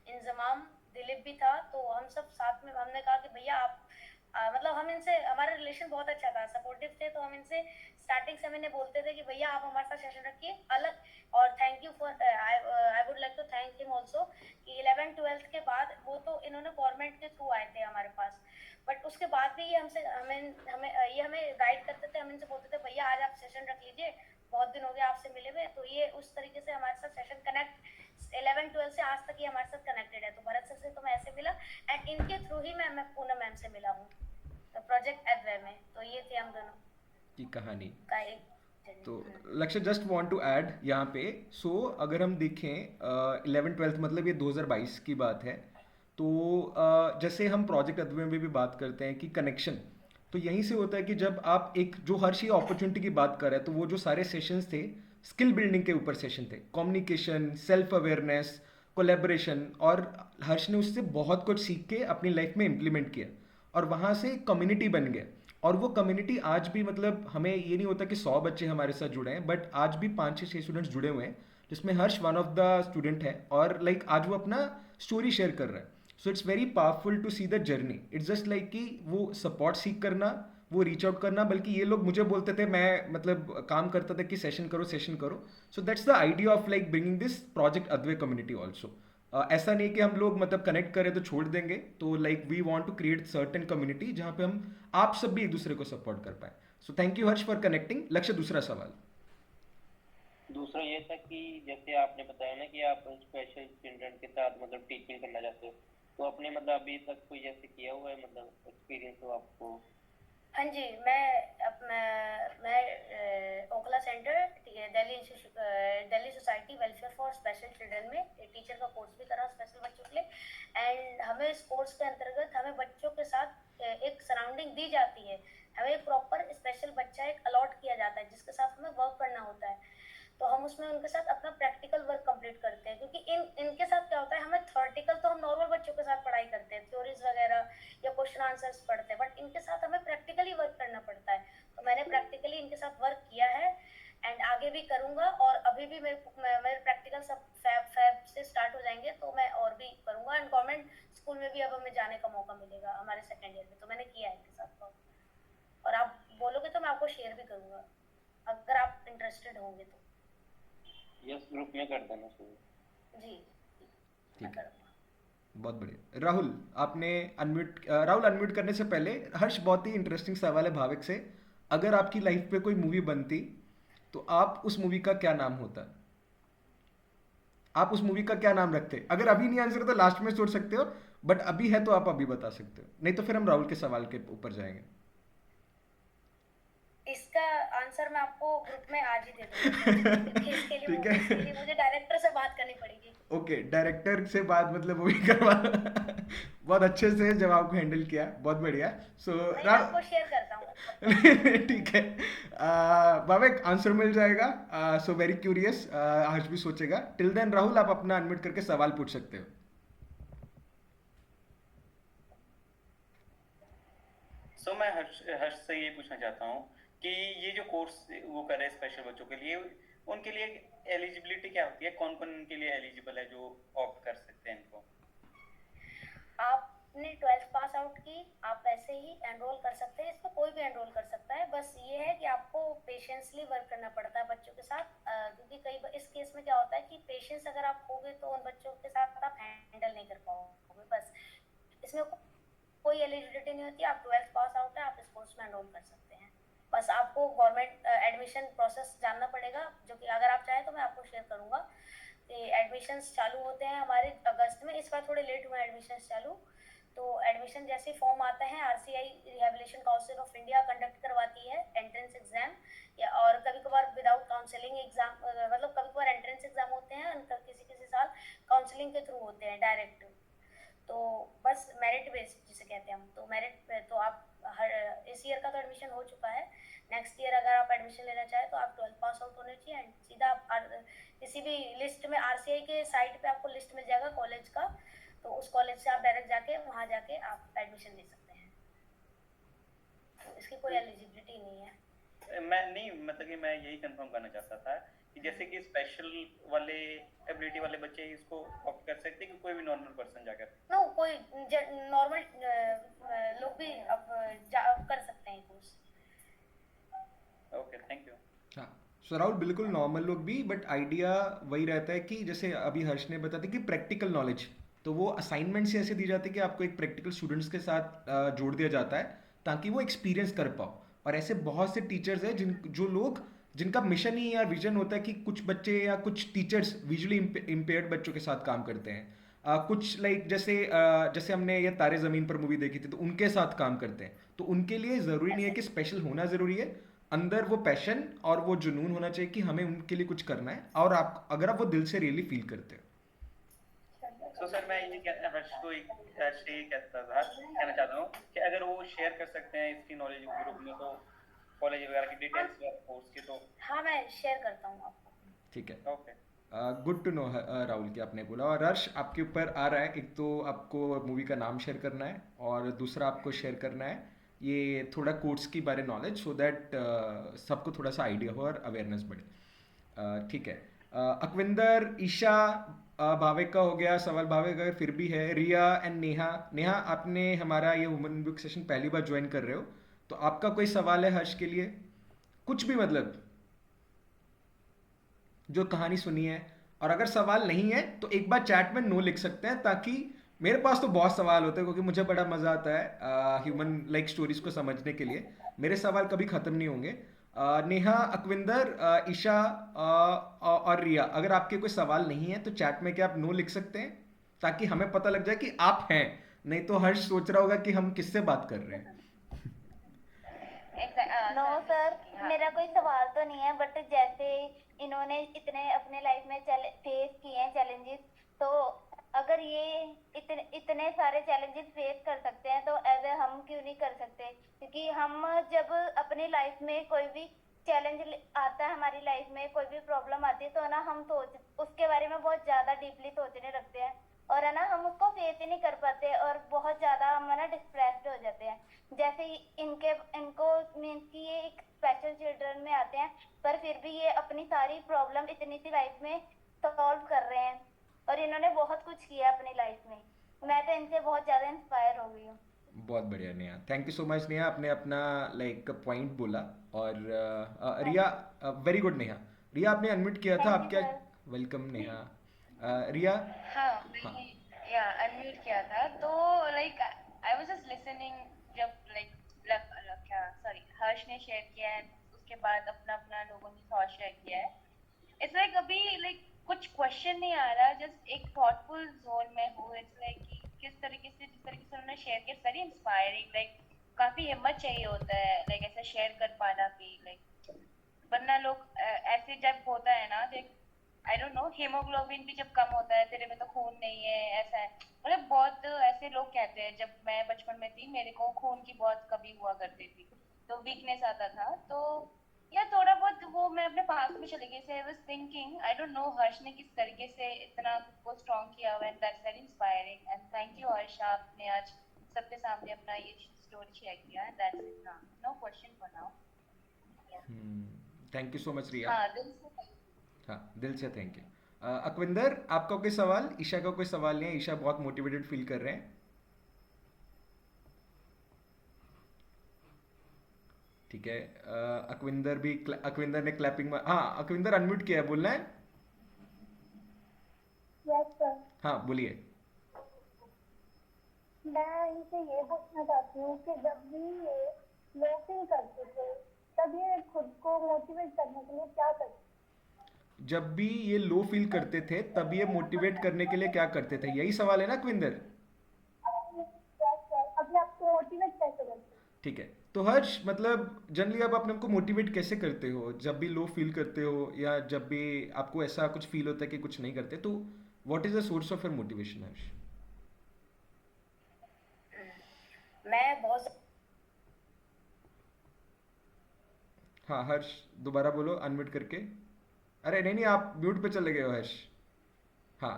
[SPEAKER 2] इंजमाम, दिलीप भी था। तो हम सब साथ में, हमने कहा कि भैया आप मतलब हम इनसे, हमारा रिलेशन बहुत अच्छा था, सपोर्टिव थे। तो हम इनसे स्टार्टिंग से मैंने बोलते थे कि भैया आप हमारे साथ सेशन रखिए अलग। और thank you for, I would like to thank him also कि 11th-12th के बाद, वो तो इन्होंने गवर्नमेंट के थ्रू आए थे हमारे पास, बट उसके बाद भी ये हमसे हमें हमें ये हमें गाइड करते थे। हम इनसे बोलते थे भैया आज आप सेशन रख लीजिए, बहुत दिन हो गए आपसे मिले हुए। तो ये उस तरीके से हमारे साथ सेशन कनेक्ट 11th-12th से आज तक ये हमारे साथ कनेक्टेड है। तो भरत सर से तो मैं ऐसे मिला, एंड इनके थ्रू ही मैं पूनम मैम से मिला हूँ, तो प्रोजेक्ट एडवे में। तो ये थे हम दोनों
[SPEAKER 3] की कहानी।
[SPEAKER 2] का एक
[SPEAKER 3] तो
[SPEAKER 2] journey।
[SPEAKER 3] लक्ष्य, जस्ट वांट टू ऐड यहाँ पे, सो अगर हम देखें 11th-12th मतलब ये 2022 की बात है, तो जैसे हम प्रोजेक्ट अद्वैय में भी बात करते हैं कि कनेक्शन तो यहीं से होता है कि जब आप एक, जो हर्ष ये अपॉर्चुनिटी की बात कर रहे हैं, तो वो जो सारे सेशंस थे स्किल बिल्डिंग के ऊपर सेशन थे, कम्युनिकेशन, सेल्फ अवेयरनेस, कोलेबोरेशन, और हर्ष ने उससे बहुत कुछ सीख के अपनी लाइफ में इम्प्लीमेंट किया और वहाँ से कम्युनिटी बन गया। और वो कम्युनिटी आज भी, मतलब हमें ये नहीं होता कि 100 बच्चे हमारे साथ जुड़े हैं, बट आज भी 5 से 6 स्टूडेंट्स जुड़े हुए हैं, जिसमें हर्ष वन ऑफ द स्टूडेंट है, और लाइक आज वो अपना स्टोरी शेयर कर रहा है। So it's very powerful to see the journey. It's just like कि वो सपोर्ट सीख करना, वो रीच आउट करना, बल्कि ये लोग मुझे बोलते थे, मैं मतलब काम करता था कि सेशन करो सेशन करो। So that's the idea of like bringing this project Advai community also. ऐसा नहीं कि हम लोग मतलब कनेक्ट करें तो छोड़ देंगे, तो like we want to create certain community जहाँ पे हम आप सब भी एक दूसरे को सपोर्ट कर पाए। सो thank you Harsh for connecting. लक्ष्य, दूसरा सवाल।
[SPEAKER 4] दूसरा ये था कि जैसे आपने बताया ना कि आप स्पेशल चिल्ड्रन के साथ मतलब टीचिंग करना चाहते हो, तो आपने मतलब अभी तक कोई ऐसे किया हुआ है, मतलब एक्सपीरियंस हो आपको?
[SPEAKER 2] हाँ जी, मैं Okhla centre, Delhi society welfare for special children में टीचर का कोर्स भी करा स्पेशल बच्चों के लिए। एंड हमें इस कोर्स के अंतर्गत हमें बच्चों के साथ एक सराउंडिंग दी जाती है, हमें एक प्रॉपर स्पेशल बच्चा एक अलॉट किया जाता है जिसके साथ हमें वर्क करना होता है। तो हम उसमें उनके साथ अपना प्रैक्टिकल वर्क कंप्लीट करते हैं, क्योंकि इनके साथ क्या होता है, हमें थ्योरेटिकल तो हम नॉर्मल बच्चों के साथ पढ़ाई करते हैं, थ्योरीज वगैरह या क्वेश्चन आंसर्स पढ़ते हैं, बट इनके साथ हमें प्रैक्टिकली वर्क करना पड़ता है। तो मैंने प्रैक्टिकली इनके साथ वर्क किया है, एंड आगे भी करूंगा। और अभी भी मेरे प्रैक्टिकल सब फैब से स्टार्ट हो जाएंगे, तो मैं और भी करूंगा। एंड गवर्नमेंट स्कूल में भी अब हमें जाने का मौका मिलेगा हमारे सेकेंड ईयर में, तो मैंने किया है इनके साथ वर्क। और आप बोलोगे तो मैं आपको शेयर भी करूंगा अगर आप इंटरेस्टेड होंगे तो।
[SPEAKER 4] यस, ग्रुप में कर देना शुरू।
[SPEAKER 2] जी,
[SPEAKER 3] ठीक
[SPEAKER 2] मैं
[SPEAKER 3] है,
[SPEAKER 2] करूंगा।
[SPEAKER 3] बहुत बढ़िया। राहुल, आपने राहुल अनम्यूट करने से पहले, हर्ष बहुत ही इंटरेस्टिंग सवाल है भाविक से, अगर आपकी लाइफ पे कोई मूवी बनती तो आप उस मूवी का क्या नाम होता? आप उस मूवी का क्या नाम रखते? अगर अभी नहीं आंसर तो लास्ट में सोच सकते हो, बट अभी है तो आप अभी बता सकते हो, नहीं तो फिर हम राहुल के सवाल के ऊपर जाएंगे।
[SPEAKER 2] इसका आंसर आंसर मैं आपको ग्रुप में आज ही दे दूंगा, क्योंकि
[SPEAKER 3] ठीक
[SPEAKER 2] इसके
[SPEAKER 3] है।
[SPEAKER 2] लिए मुझे डायरेक्टर से बात करनी पड़ेगी।
[SPEAKER 3] ओके, डायरेक्टर से बात मतलब वो भी करवा। बहुत अच्छे से जवाब को हैंडल किया, बहुत बढ़िया। सो
[SPEAKER 2] नहीं,
[SPEAKER 3] राव।
[SPEAKER 2] आपको शेयर करता हूँ।
[SPEAKER 3] ठीक है। भावेक आंसर मिल जाएगा। सो वेरी क्यूरियस, हर्ष भी सोचेगा। टिल देन राहुल आप अपना अनम्यूट करके सवाल पूछ सकते हो।
[SPEAKER 5] सो मैं हर्ष हर्ष से ये पूछना चाहता हूँ कि ये जो कोर्स वो कर रहे हैं स्पेशल बच्चों के लिए, उनके लिए एलिजिबिलिटी क्या होती है, कौन कौन उनके लिए एलिजिबल है जो ऑप्ट कर सकते हैं इनको?
[SPEAKER 2] आपने 12th पास आउट की, आप वैसे ही एनरोल कर सकते हैं, इसमें कोई भी एनरोल कर सकता है। बस ये है कि आपको पेशेंसली वर्क करना पड़ता है बच्चों के साथ, क्योंकि कई बार इस केस में क्या होता है कि पेशेंस अगर आप खोगे तो उन बच्चों के साथ आप हैंडल नहीं कर पाओगे। बस इसमें कोई एलिजिबिलिटी नहीं होती, आप 12th पास आउट है, आप इस कोर्स में एनरोल कर सकते हैं। बस आपको गवर्नमेंट एडमिशन प्रोसेस जानना पड़ेगा, जो कि अगर आप चाहें तो मैं आपको शेयर करूंगा। एडमिशन्स चालू होते हैं हमारे अगस्त में, इस बार थोड़े लेट हुए एडमिशन्स चालू। तो एडमिशन जैसे फॉर्म आता है, RCI rehabilitation council of India conduct करवाती है एंट्रेंस एग्जाम, या और कभी कभार विदाउट काउंसलिंग एग्जाम, मतलब कभी कभार एंट्रेंस एग्जाम होते हैं, किसी किसी साल काउंसलिंग के थ्रू होते हैं डायरेक्ट। तो बस मेरिट बेस जिसे कहते हैं हम, तो मेरिट तो आप इस ईयर का तो एडमिशन हो चुका है। नेक्स्ट ईयर अगर आप एडमिशन लेना चाहें तो आप 12th पास आउट होने चाहिए, एंड सीधा आप किसी भी लिस्ट में, आरसीआई के साइट पे आपको लिस्ट मिल जाएगा कॉलेज का, तो उस कॉलेज से आप डायरेक्ट जाके वहाँ जाके आप एडमिशन ले सकते हैं। तो इसकी कोई एलिजिबिलिटी नहीं है।
[SPEAKER 5] मैं नहीं, मतलब कि मैं यही कंफर्म करना चाहता था कि जैसे कि स्पेशल वाले एबिलिटी वाले बच्चे इसको ऑप्ट कर सकते हैं कि कोई भी नॉर्मल पर्सन जाकर?
[SPEAKER 2] नो, कोई नॉर्मल लोग भी अब कर सकते हैं कोर्स।
[SPEAKER 5] Okay, thank you.
[SPEAKER 3] हाँ, सो राहुल बिल्कुल नॉर्मल लोग भी, बट आइडिया वही रहता है कि जैसे अभी हर्ष ने बताया कि प्रैक्टिकल नॉलेज, तो वो असाइनमेंट से ऐसे दी जाती है कि आपको एक प्रैक्टिकल स्टूडेंट्स के साथ जोड़ दिया जाता है ताकि वो एक्सपीरियंस कर पाओ। और ऐसे बहुत से टीचर्स हैं जो लोग जिनका मिशन ही या विजन होता है कि कुछ बच्चे या कुछ टीचर्स विजुअली इम्पेयर्ड बच्चों के साथ काम करते हैं। कुछ लाइक जैसे हमने ये तारे ज़मीन पर मूवी देखी थी, तो उनके साथ काम करते हैं। तो उनके लिए ज़रूरी नहीं है कि स्पेशल होना ज़रूरी है, अंदर वो पैशन और वो जुनून होना चाहिए कि हमें उनके लिए कुछ करना है, और आप अगर आप वो दिल से रियली फील करते हो।
[SPEAKER 5] सो सर मैं ये हर्ष से ये कहना चाहता हूँ कि अगर वो शेयर कर सकते हैं इसकी नॉलेज ग्रुप में, तो कॉलेज वगैरह की डिटेल्स या कोर्स की, तो
[SPEAKER 2] हाँ, मैं शेयर करता हूँ आपको।
[SPEAKER 3] ठीक है,
[SPEAKER 5] okay.
[SPEAKER 3] Good to know Rahul कि आपने बोला। और हर्ष आपके ऊपर आ रहा है, एक तो आपको मूवी का नाम शेयर करना है, और दूसरा आपको शेयर करना है ये थोड़ा कोर्स की बारे नॉलेज, सो दैट सबको थोड़ा सा आइडिया हो और अवेयरनेस बढ़े। ठीक है। अकविंदर, ईशा, भाविक का हो गया सवाल। भाविक अगर फिर भी है, रिया एंड नेहा। नेहा, आपने हमारा ये वुमेन बुक सेशन पहली बार ज्वाइन कर रहे हो, तो आपका कोई सवाल है हर्ष के लिए? कुछ भी, मतलब जो कहानी सुनी है। और अगर सवाल नहीं है तो एक बार चैट में नो लिख सकते हैं, ताकि मेरे पास तो बहुत सवाल होते हैं, क्योंकि मुझे बड़ा मज़ा आता है ह्यूमन लाइक स्टोरीज को समझने के लिए। मेरे सवाल कभी ख़त्म नहीं होंगे। नेहा, अकविंदर, ईशा और रिया, अगर आपके कोई सवाल नहीं है तो चैट में क्या आप नो लिख सकते हैं, ताकि हमें पता लग जाए कि आप हैं। नहीं तो हर्ष सोच रहा होगा कि हम किससे बात कर रहे हैं।
[SPEAKER 6] नो सर, मेरा कोई सवाल तो नहीं है, बट जैसे इन्होंने इतने अपने लाइफ में फेस किए हैं चैलेंजेस, तो अगर ये इतने सारे चैलेंजेस फेस कर सकते हैं तो एज हम क्यों नहीं कर सकते? क्योंकि हम जब अपनी लाइफ में कोई भी चैलेंज आता है, हमारी लाइफ में कोई भी प्रॉब्लम आती है, तो ना हम उसके बारे में बहुत ज़्यादा डीपली सोचने लगते हैं, और है ना हम उसको फेस ही नहीं कर पाते, और बहुत ज़्यादा हम है ना डिस्ट्रैक्ट हो जाते हैं। जैसे इनको मीन्स कि ये एक स्पेशल चिल्ड्रन में आते हैं, पर फिर भी ये अपनी सारी प्रॉब्लम इतनी सी लाइफ में सॉल्व कर रहे हैं, और इन्होंने बहुत कुछ किया अपनी लाइफ में। मैं तो इनसे बहुत ज़्यादा इंस्पायर हो गई हूँ।
[SPEAKER 3] बहुत बढ़िया Neha, thank you so much Neha, आपने अपना लाइक पॉइंट बोला। और रिया, वेरी गुड नेहा। रिया, आपने अनम्यूट किया था, आप क्या? वेलकम नेहा। रिया।
[SPEAKER 7] हाँ,
[SPEAKER 3] हाँ,
[SPEAKER 7] मैंने या अनम्यूट किया था, तो like I was just listening जब लाइक क्या सॉरी हर्ष ने शेयर किया है, उसके बाद अपना अपना लोगों ने थॉट शेयर किया है। इट्स लाइक अभी लाइक कुछ क्वेश्चन नहीं आ रहा, जस्ट एक थॉटफुल जोन में हूँ। इट्स लाइक कि किस तरीके से जिस तरीके से उन्होंने शेयर किया, वेरी इंस्पायरिंग। लाइक काफी हिम्मत चाहिए होता है लाइक ऐसा शेयर कर पाना भी। लाइक वरना लोग ऐसे जब होता है ना, देख आई डोंट नो, हीमोग्लोबिन भी जब कम होता है, तेरे में तो खून नहीं है, ऐसा है, मतलब बहुत ऐसे लोग कहते हैं। जब मैं बचपन में थी मेरे को खून की बहुत कमी हुआ करती थी, तो वीकनेस आता था। तो या थोड़ा बहुत वो मैं अपने पास में चली गई। I was thinking I don't know Harsh ने किस तरीके से इतना खुद को स्ट्रॉन्ग किया हुआ है, and that's very inspiring. And thank you Harsh, आपने आज सबके सामने अपना ये स्टोरी शेयर किया है। दैट्स इट, ना no question for now.
[SPEAKER 3] Thank you so much Riya.
[SPEAKER 7] हाँ, दिल से thank you।
[SPEAKER 3] हाँ, दिल से थैंक यू। अकविंदर, आपका कोई सवाल? ईशा का कोई सवाल नहीं है? ईशा बहुत मोटिवेटेड फील कर रहे हैं। ठीक है। अकविंदर ने क्लैपिंग में, हाँ अकविंदर अनम्यूट किया है, बोलना है।
[SPEAKER 8] Yes sir.
[SPEAKER 3] हाँ बोलिए।
[SPEAKER 8] मैं इनसे ये पूछना चाहती हूँ कि जब भी ये लो फील करते थे तब ये खुद को मोटिवेट करने के लिए क्या करते
[SPEAKER 3] जब भी ये लो फील करते थे तब ये मोटिवेट करने के लिए क्या करते थे, यही सवाल है ना अकविंदर?
[SPEAKER 8] यस सर, अपने आप को मोटिवेट कैसे करते
[SPEAKER 3] ठीक है। तो हर्ष, मतलब जनरली आप अपने आप को मोटिवेट कैसे करते हो जब भी लो फील करते हो, या जब भी आपको ऐसा कुछ फील होता है कि कुछ नहीं करते, तो what is the source of your motivation Harsh?
[SPEAKER 2] मैं बहुत
[SPEAKER 3] हाँ हर्ष, दोबारा बोलो अनम्यूट करके। अरे नहीं नहीं, आप म्यूट पे चले गए हो हर्ष। हाँ,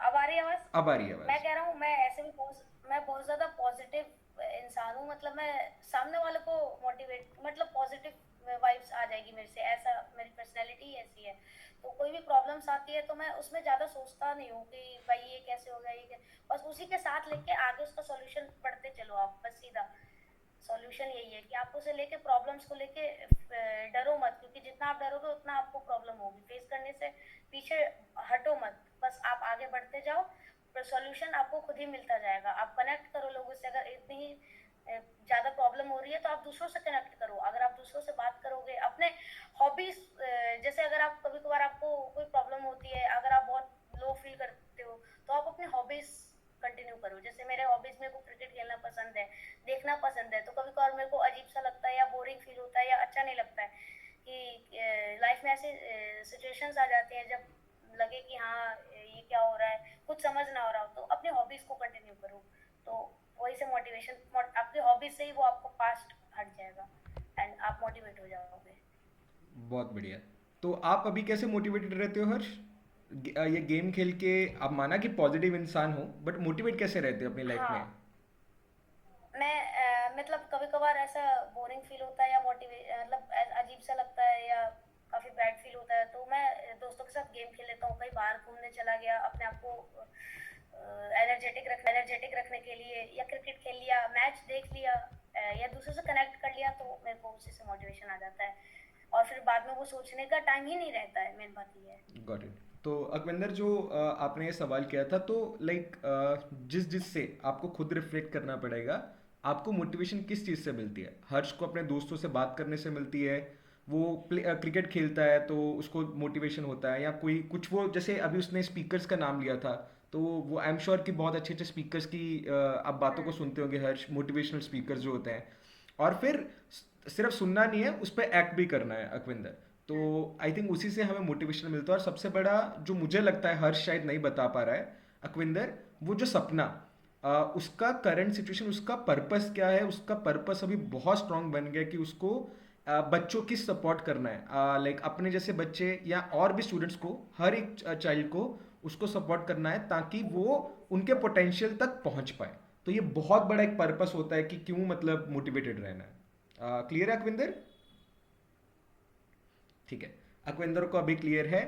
[SPEAKER 2] अब आ रही है आवाज?
[SPEAKER 3] अब आ रही है
[SPEAKER 2] मैं
[SPEAKER 3] आवाज।
[SPEAKER 2] कह रहा हूँ, मैं बहुत ज्यादा पॉजिटिव इंसान हूँ। मतलब मैं सामने वाले को मोटिवेट, मतलब पॉजिटिव वाइब्स आ जाएगी मेरे से, ऐसा मेरी पर्सनैलिटी ऐसी है। तो कोई भी प्रॉब्लम्स आती है तो मैं उसमें ज्यादा सोचता नहीं हूँ कि भाई ये कैसे होगा, बस उसी के साथ लेके आगे उसका सॉल्यूशन पढ़ते चलो आप, बस सीधा सॉल्यूशन यही है कि आप उसे लेके, प्रॉब्लम्स को लेके डरो मत, क्योंकि जितना आप डरोगे उतना आपको प्रॉब्लम होगी। फेस करने से पीछे हटो मत, बस आप आगे बढ़ते जाओ, पर सॉल्यूशन आपको खुद ही मिलता जाएगा। आप कनेक्ट करो लोगों से। अगर इतनी ही ज़्यादा प्रॉब्लम हो रही है तो आप दूसरों से कनेक्ट करो। अगर आप दूसरों से बात करोगे, अपने हॉबीज, जैसे अगर आप कभी कभार आपको कोई प्रॉब्लम होती है, अगर आप बहुत लो फील करते हो तो आप अपने हॉबीज कंटिन्यू करो। जैसे मेरे हॉबीज, मेरे को क्रिकेट खेलना पसंद है, देखना पसंद है। तो कभी कभार मेरे को अजीब सा लगता है या बोरिंग फील होता है या अच्छा नहीं लगता है कि लाइफ में ऐसी सिचुएशंस आ जाती हैं जब लगे कि हाँ ये क्या हो रहा है, कुछ समझ ना हो रहा हो, तो अपने हॉबीज को कंटिन्यू करो। तो वही से मोटिवेशन, आपकी हॉबीज से ही वो आपको पास्ट हट जाएगा एंड आप मोटिवेट हो जाओगे।
[SPEAKER 3] बहुत बढ़िया। तो आप अभी कैसे मोटिवेटेड रहते हो हर्ष? ये गेम खेल के आप माना कि पॉजिटिव इंसान हो, बट मोटिवेट कैसे रहते हो अपनी लाइफ
[SPEAKER 2] हाँ,
[SPEAKER 3] में?
[SPEAKER 2] मैं मतलब कभी कभार ऐसा बोरिंग फील होता है या मतलब अजीब सा लगता है या काफी बैड फील होता है, तो मैं दोस्तों के साथ गेम खेल लेता हूँ। कहीं बाहर घूमने चला गया, अपने आप को एनर्जेटिक रखने के लिए, या क्रिकेट खेल लिया, मैच देख लिया, या दूसरों से कनेक्ट कर लिया, तो मेरे को उसी से मोटिवेशन आ जाता है। और फिर बाद में वो सोचने का टाइम ही नहीं रहता है। मेन बात ये है।
[SPEAKER 3] Got it. तो अकविंदर, जो आपने ये सवाल किया था, तो लाइक जिससे आपको खुद रिफ्लेक्ट करना पड़ेगा, आपको मोटिवेशन किस चीज़ से मिलती है? हर्ष को अपने दोस्तों से बात करने से मिलती है, वो क्रिकेट खेलता है तो उसको मोटिवेशन होता है, या कोई कुछ, वो जैसे अभी उसने स्पीकर्स का नाम लिया था, तो वो आई एम श्योर कि बहुत अच्छे अच्छे स्पीकर्स की आप बातों को सुनते होंगे हर्ष, मोटिवेशनल स्पीकर्स जो होते हैं। और फिर सिर्फ सुनना नहीं है, उस पर एक्ट भी करना है अकविंदर। तो आई थिंक उसी से हमें मोटिवेशन मिलता है। और सबसे बड़ा जो मुझे लगता है हर्ष शायद नहीं बता पा रहा है, अकविंदर, वो जो सपना, उसका करंट सिचुएशन, उसका पर्पस क्या है, उसका पर्पस अभी बहुत स्ट्रांग बन गया कि उसको बच्चों की सपोर्ट करना है, लाइक अपने जैसे बच्चे या और भी स्टूडेंट्स को, हर एक चाइल्ड को उसको सपोर्ट करना है ताकि वो उनके पोटेंशियल तक पहुंच पाए। तो ये बहुत बड़ा एक पर्पस होता है कि क्यों मतलब मोटिवेटेड रहना है। क्लियर है अकविंदर? ठीक है, अकविंदर को अभी क्लियर है।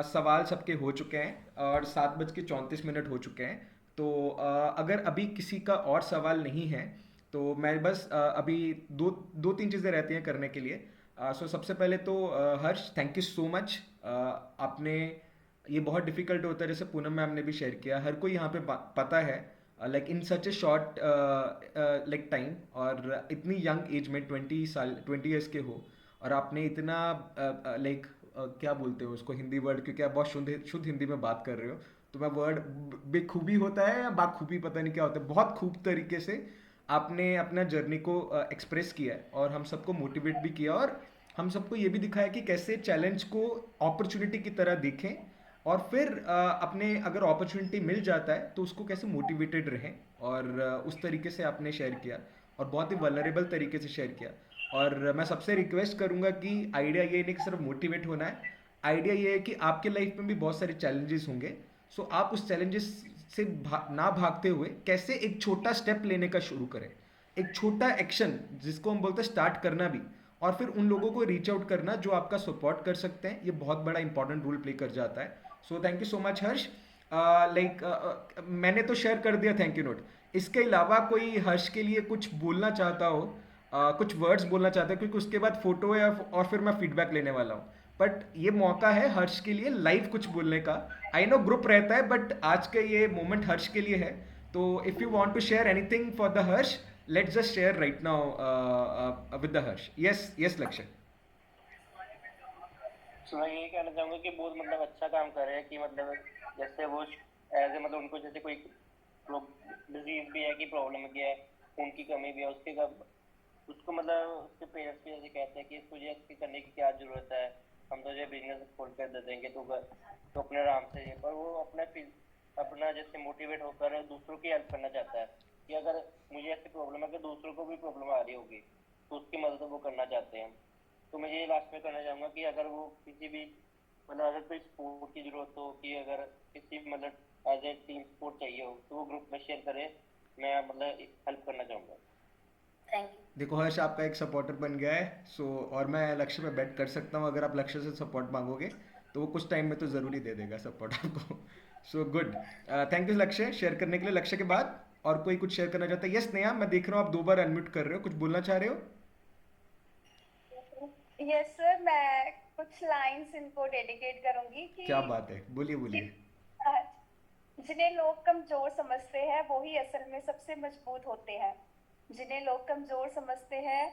[SPEAKER 3] सवाल सबके हो चुके हैं और 7:34 हो चुके हैं। तो अगर अभी किसी का और सवाल नहीं है तो मैं बस अभी दो दो तीन चीज़ें रहती हैं करने के लिए। सो सबसे पहले तो हर्ष, थैंक यू सो मच। आपने, ये बहुत डिफिकल्ट होता है, जैसे पूनम मैम ने भी शेयर किया, हर कोई यहाँ पे पता है like in such A short like time, और इतनी यंग एज में 20 ईयर्स के हो, और आपने इतना लाइक क्या बोलते हो उसको हिंदी वर्ड, क्योंकि आप बहुत शुद्ध हिंदी में बात कर रहे हो, तो मैं वर्ड बेखूबी होता है या बाखूबी, पता नहीं क्या होता है, बहुत खूब तरीके से आपने अपना जर्नी को एक्सप्रेस किया है और हम सबको मोटिवेट भी किया। और हम सबको ये भी दिखाया कि कैसे चैलेंज को अपॉर्चुनिटी की तरह देखें, और फिर अपने अगर अपॉर्चुनिटी मिल जाता है तो उसको कैसे मोटिवेटेड रहें, और उस तरीके से आपने शेयर किया और बहुत ही वल्नरेबल तरीके से शेयर किया। और मैं सबसे रिक्वेस्ट करूंगा कि आइडिया ये नहीं कि सिर्फ मोटिवेट होना है, आइडिया ये है कि आपके लाइफ में भी बहुत सारे चैलेंजेस होंगे। सो आप उस चैलेंजेस से ना भागते हुए कैसे एक छोटा स्टेप लेने का शुरू करें, एक छोटा एक्शन जिसको हम बोलते हैं स्टार्ट करना भी, और फिर उन लोगों को रीच आउट करना जो आपका सपोर्ट कर सकते हैं, ये बहुत बड़ा इंपॉर्टेंट रोल प्ले कर जाता है। So thank you so much Harsh. मैंने तो शेयर कर दिया थैंक यू नोट, इसके अलावा कोई हर्ष के लिए कुछ बोलना चाहता हो, कुछ वर्ड्स बोलना चाहता है, क्योंकि उसके बाद फोटो है और फिर मैं फीडबैक लेने वाला हूँ। बट ये मौका है हर्ष के लिए लाइव कुछ बोलने का। आई नो ग्रुप रहता है बट आज का ये मोमेंट हर्ष के लिए है। तो if you want to share anything for the Harsh, let's just share right now with the Harsh. Yes yes Lakshya.
[SPEAKER 4] तो मैं यही कहना चाहूँगा कि बहुत मतलब अच्छा काम कर रहे हैं कि मतलब जैसे वो एज ए मतलब उनको जैसे कोई डिजीज भी है कि प्रॉब्लम भी है, खून की कमी भी है, उसको मतलब उसके पेरेंट्स भी जैसे कहते हैं कि इसको ये इसकी करने की क्या जरूरत है, हम तो जो बिजनेस खोल कर दे देंगे तो अपने आराम से। पर वो अपना जैसे मोटिवेट होकर दूसरों की हेल्प करना चाहता है कि अगर मुझे ऐसी प्रॉब्लम है कि दूसरों को भी प्रॉब्लम आ रही होगी तो उसकी मदद वो करना चाहते हैं। तो मैं ये लास्ट में करना चाहूँगा कि अगर वो किसी भी मतलब अगर कोई सपोर्ट की जरूरत हो, कि अगर किसी मतलब एज ए टीम सपोर्ट चाहिए हो तो वो ग्रुप में शेयर करे, मैं मतलब हेल्प करना चाहूँगा।
[SPEAKER 2] Thank you.
[SPEAKER 3] देखो हर्ष आपका एक सपोर्टर बन गया है। सो और मैं लक्ष्य पे बेट कर सकता हूँ, अगर आप लक्ष्य से सपोर्ट मांगोगे तो वो कुछ टाइम में तो ज़रूरी दे देगा सपोर्ट आपको। सो गुड, थैंक यू लक्ष्य शेयर करने के लिए। लक्ष्य के बाद और कोई कुछ शेयर करना चाहता है? यस नेहा, मैं देख रहा हूँ आप 2 बार अनम्यूट कर रहे हो, कुछ बोलना चाह रहे हो?
[SPEAKER 9] यस सर, मैं कुछ लाइंस इनको डेडिकेट करूंगी कि
[SPEAKER 3] क्या बात है, बोलिए बोलिए।
[SPEAKER 9] जिन्हें लोग कमजोर समझते हैं वो ही असल में सबसे मजबूत होते हैं। जिन्हें लोग कमजोर समझते हैं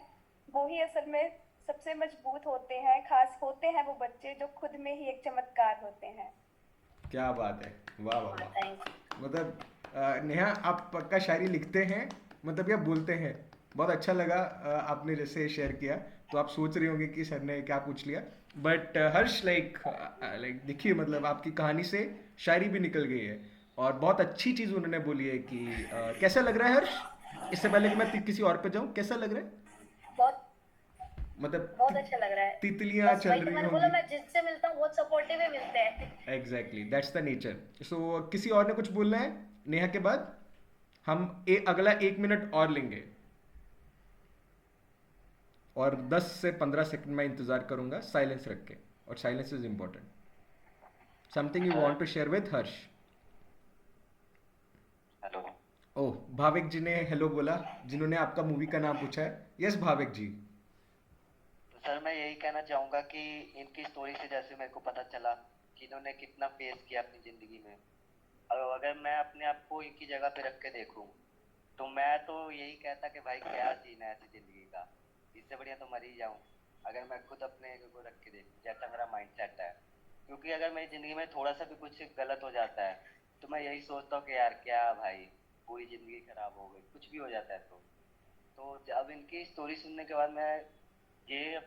[SPEAKER 9] वो ही असल में सबसे मजबूत होते हैं। खास होते हैं वो बच्चे जो खुद में ही एक चमत्कार होते हैं।
[SPEAKER 3] क्या बात है, वाह वाह वाह।
[SPEAKER 2] Thank you.
[SPEAKER 3] मतलब नेहा आप पक्का शायरी लिखते हैं, मतलब या बोलते हैं? बहुत अच्छा लगा आपने जैसे शेयर किया। तो आप सोच रहे होंगे कि सर ने क्या पूछ लिया, बट हर्ष लाइक देखिए मतलब आपकी कहानी से शायरी भी निकल गई है और बहुत अच्छी चीज़ उन्होंने बोली है कि कैसा लग रहा है हर्ष? इससे पहले कि मैं किसी और पे जाऊँ, कैसा लग रहा है?
[SPEAKER 2] बहुत
[SPEAKER 3] मतलब
[SPEAKER 2] बहुत अच्छा लग रहा है।
[SPEAKER 3] तितलियाँ
[SPEAKER 2] बस
[SPEAKER 3] चल
[SPEAKER 2] वही तो
[SPEAKER 3] रही
[SPEAKER 2] मैंने बोला,
[SPEAKER 3] होंगी।
[SPEAKER 2] मैं जिससे मिलता हूँ बहुत सपोर्टिव ही मिलते हैं।
[SPEAKER 3] Exactly, that's the nature. So किसी और ने कुछ बोलना है नेहा के बाद? हम अगला 1 मिनट और लेंगे और 10 से 15 सेकंड में इंतजार करूंगा साइलेंस रख के, और silence is important. Something you want to share with Harsh?
[SPEAKER 10] Hello.
[SPEAKER 3] Oh, Bhavik ji ने हेलो बोला, जिन्होंने आपका मूवी का नाम पूछा है। यस भाविक जी।
[SPEAKER 10] तो सर मैं यही कहना चाहूँगा कि इनकी स्टोरी से जैसे मेरे को पता चला कि इन्होंने कितना फेस किया अपनी ज़िंदगी में, और अगर मैं अपने आप को इनकी जगह पे रख के देखूँ तो मैं तो यही कहता कि भाई क्या जीना है ऐसी ज़िंदगी का, इससे बढ़िया तो मर ही जाऊँ। अगर मैं खुद अपने को रख के देखूँ जैसा मेरा माइंड सेट है, क्योंकि अगर मेरी ज़िंदगी में थोड़ा सा भी कुछ गलत हो जाता है तो मैं यही सोचता हूँ कि यार क्या भाई पूरी ज़िंदगी खराब हो गई, कुछ भी हो जाता है। तो अब इनकी स्टोरी सुनने के बाद मैं ये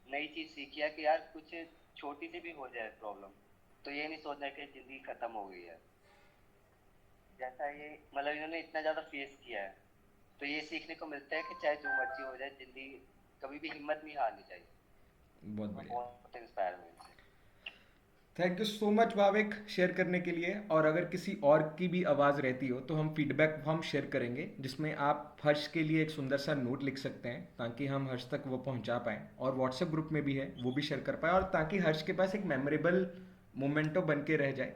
[SPEAKER 10] नई चीज़ सीखी है कि यार कुछ छोटी सी भी हो जाए प्रॉब्लम तो ये नहीं सोचना कि ज़िंदगी ख़त्म हो गई है। जैसा ये मतलब इन्होंने इतना ज़्यादा फेस किया है तो ये सीखने को मिलता है कि चाहे जो मर्जी हो जाए ज़िंदगी कभी भी हिम्मत नहीं हारनी चाहिए।
[SPEAKER 3] बहुत बढ़िया,
[SPEAKER 10] बहुत इंस्पायर हुई इनसे।
[SPEAKER 3] Thank you so much Bhavik share करने के लिए। और अगर किसी और की भी आवाज़ रहती हो तो हम फीडबैक फॉर्म शेयर करेंगे, जिसमें आप हर्ष के लिए एक सुंदर सा नोट लिख सकते हैं ताकि हम हर्ष तक वो पहुंचा पाएँ, और व्हाट्सएप ग्रुप में भी है वो भी शेयर कर पाएँ, और ताकि हर्ष के पास एक मेमोरेबल मोमेंटो बन के रह जाए।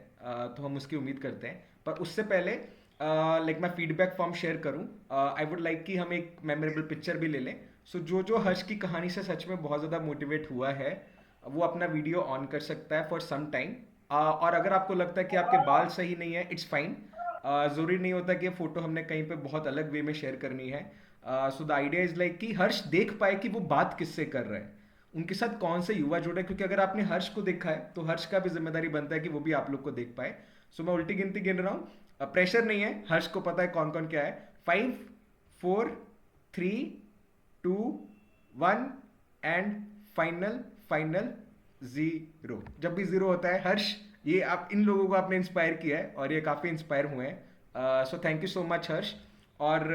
[SPEAKER 3] तो हम उसकी उम्मीद करते हैं। पर उससे पहले लाइक मैं फीडबैक फॉर्म शेयर करूँ, आई वुड लाइक कि हम एक मेमोरेबल पिक्चर भी ले लें। सो जो हर्ष की कहानी से सच में बहुत ज़्यादा मोटिवेट हुआ है वो अपना वीडियो ऑन कर सकता है फॉर सम टाइम। और अगर आपको लगता है कि आपके बाल सही नहीं है, इट्स फाइन। ज़रूरी नहीं होता कि ये फ़ोटो हमने कहीं पे बहुत अलग वे में शेयर करनी है। So the idea is like कि हर्ष देख पाए कि वो बात किससे कर रहे हैं, उनके साथ कौन से युवा जुड़े, क्योंकि अगर आपने हर्ष को देखा है तो हर्ष का भी जिम्मेदारी बनता है कि वो भी आप लोग को देख पाए। सो मैं उल्टी गिनती गिन रहा हूँ, प्रेशर नहीं है, हर्ष को पता है कौन कौन क्या है। 5 4 3 2 1 एंड फाइनल फाइनल जीरो। जब भी जीरो होता है हर्ष, ये आप इन लोगों को आपने इंस्पायर किया है और ये काफ़ी इंस्पायर हुए हैं। So thank you so much Harsh. और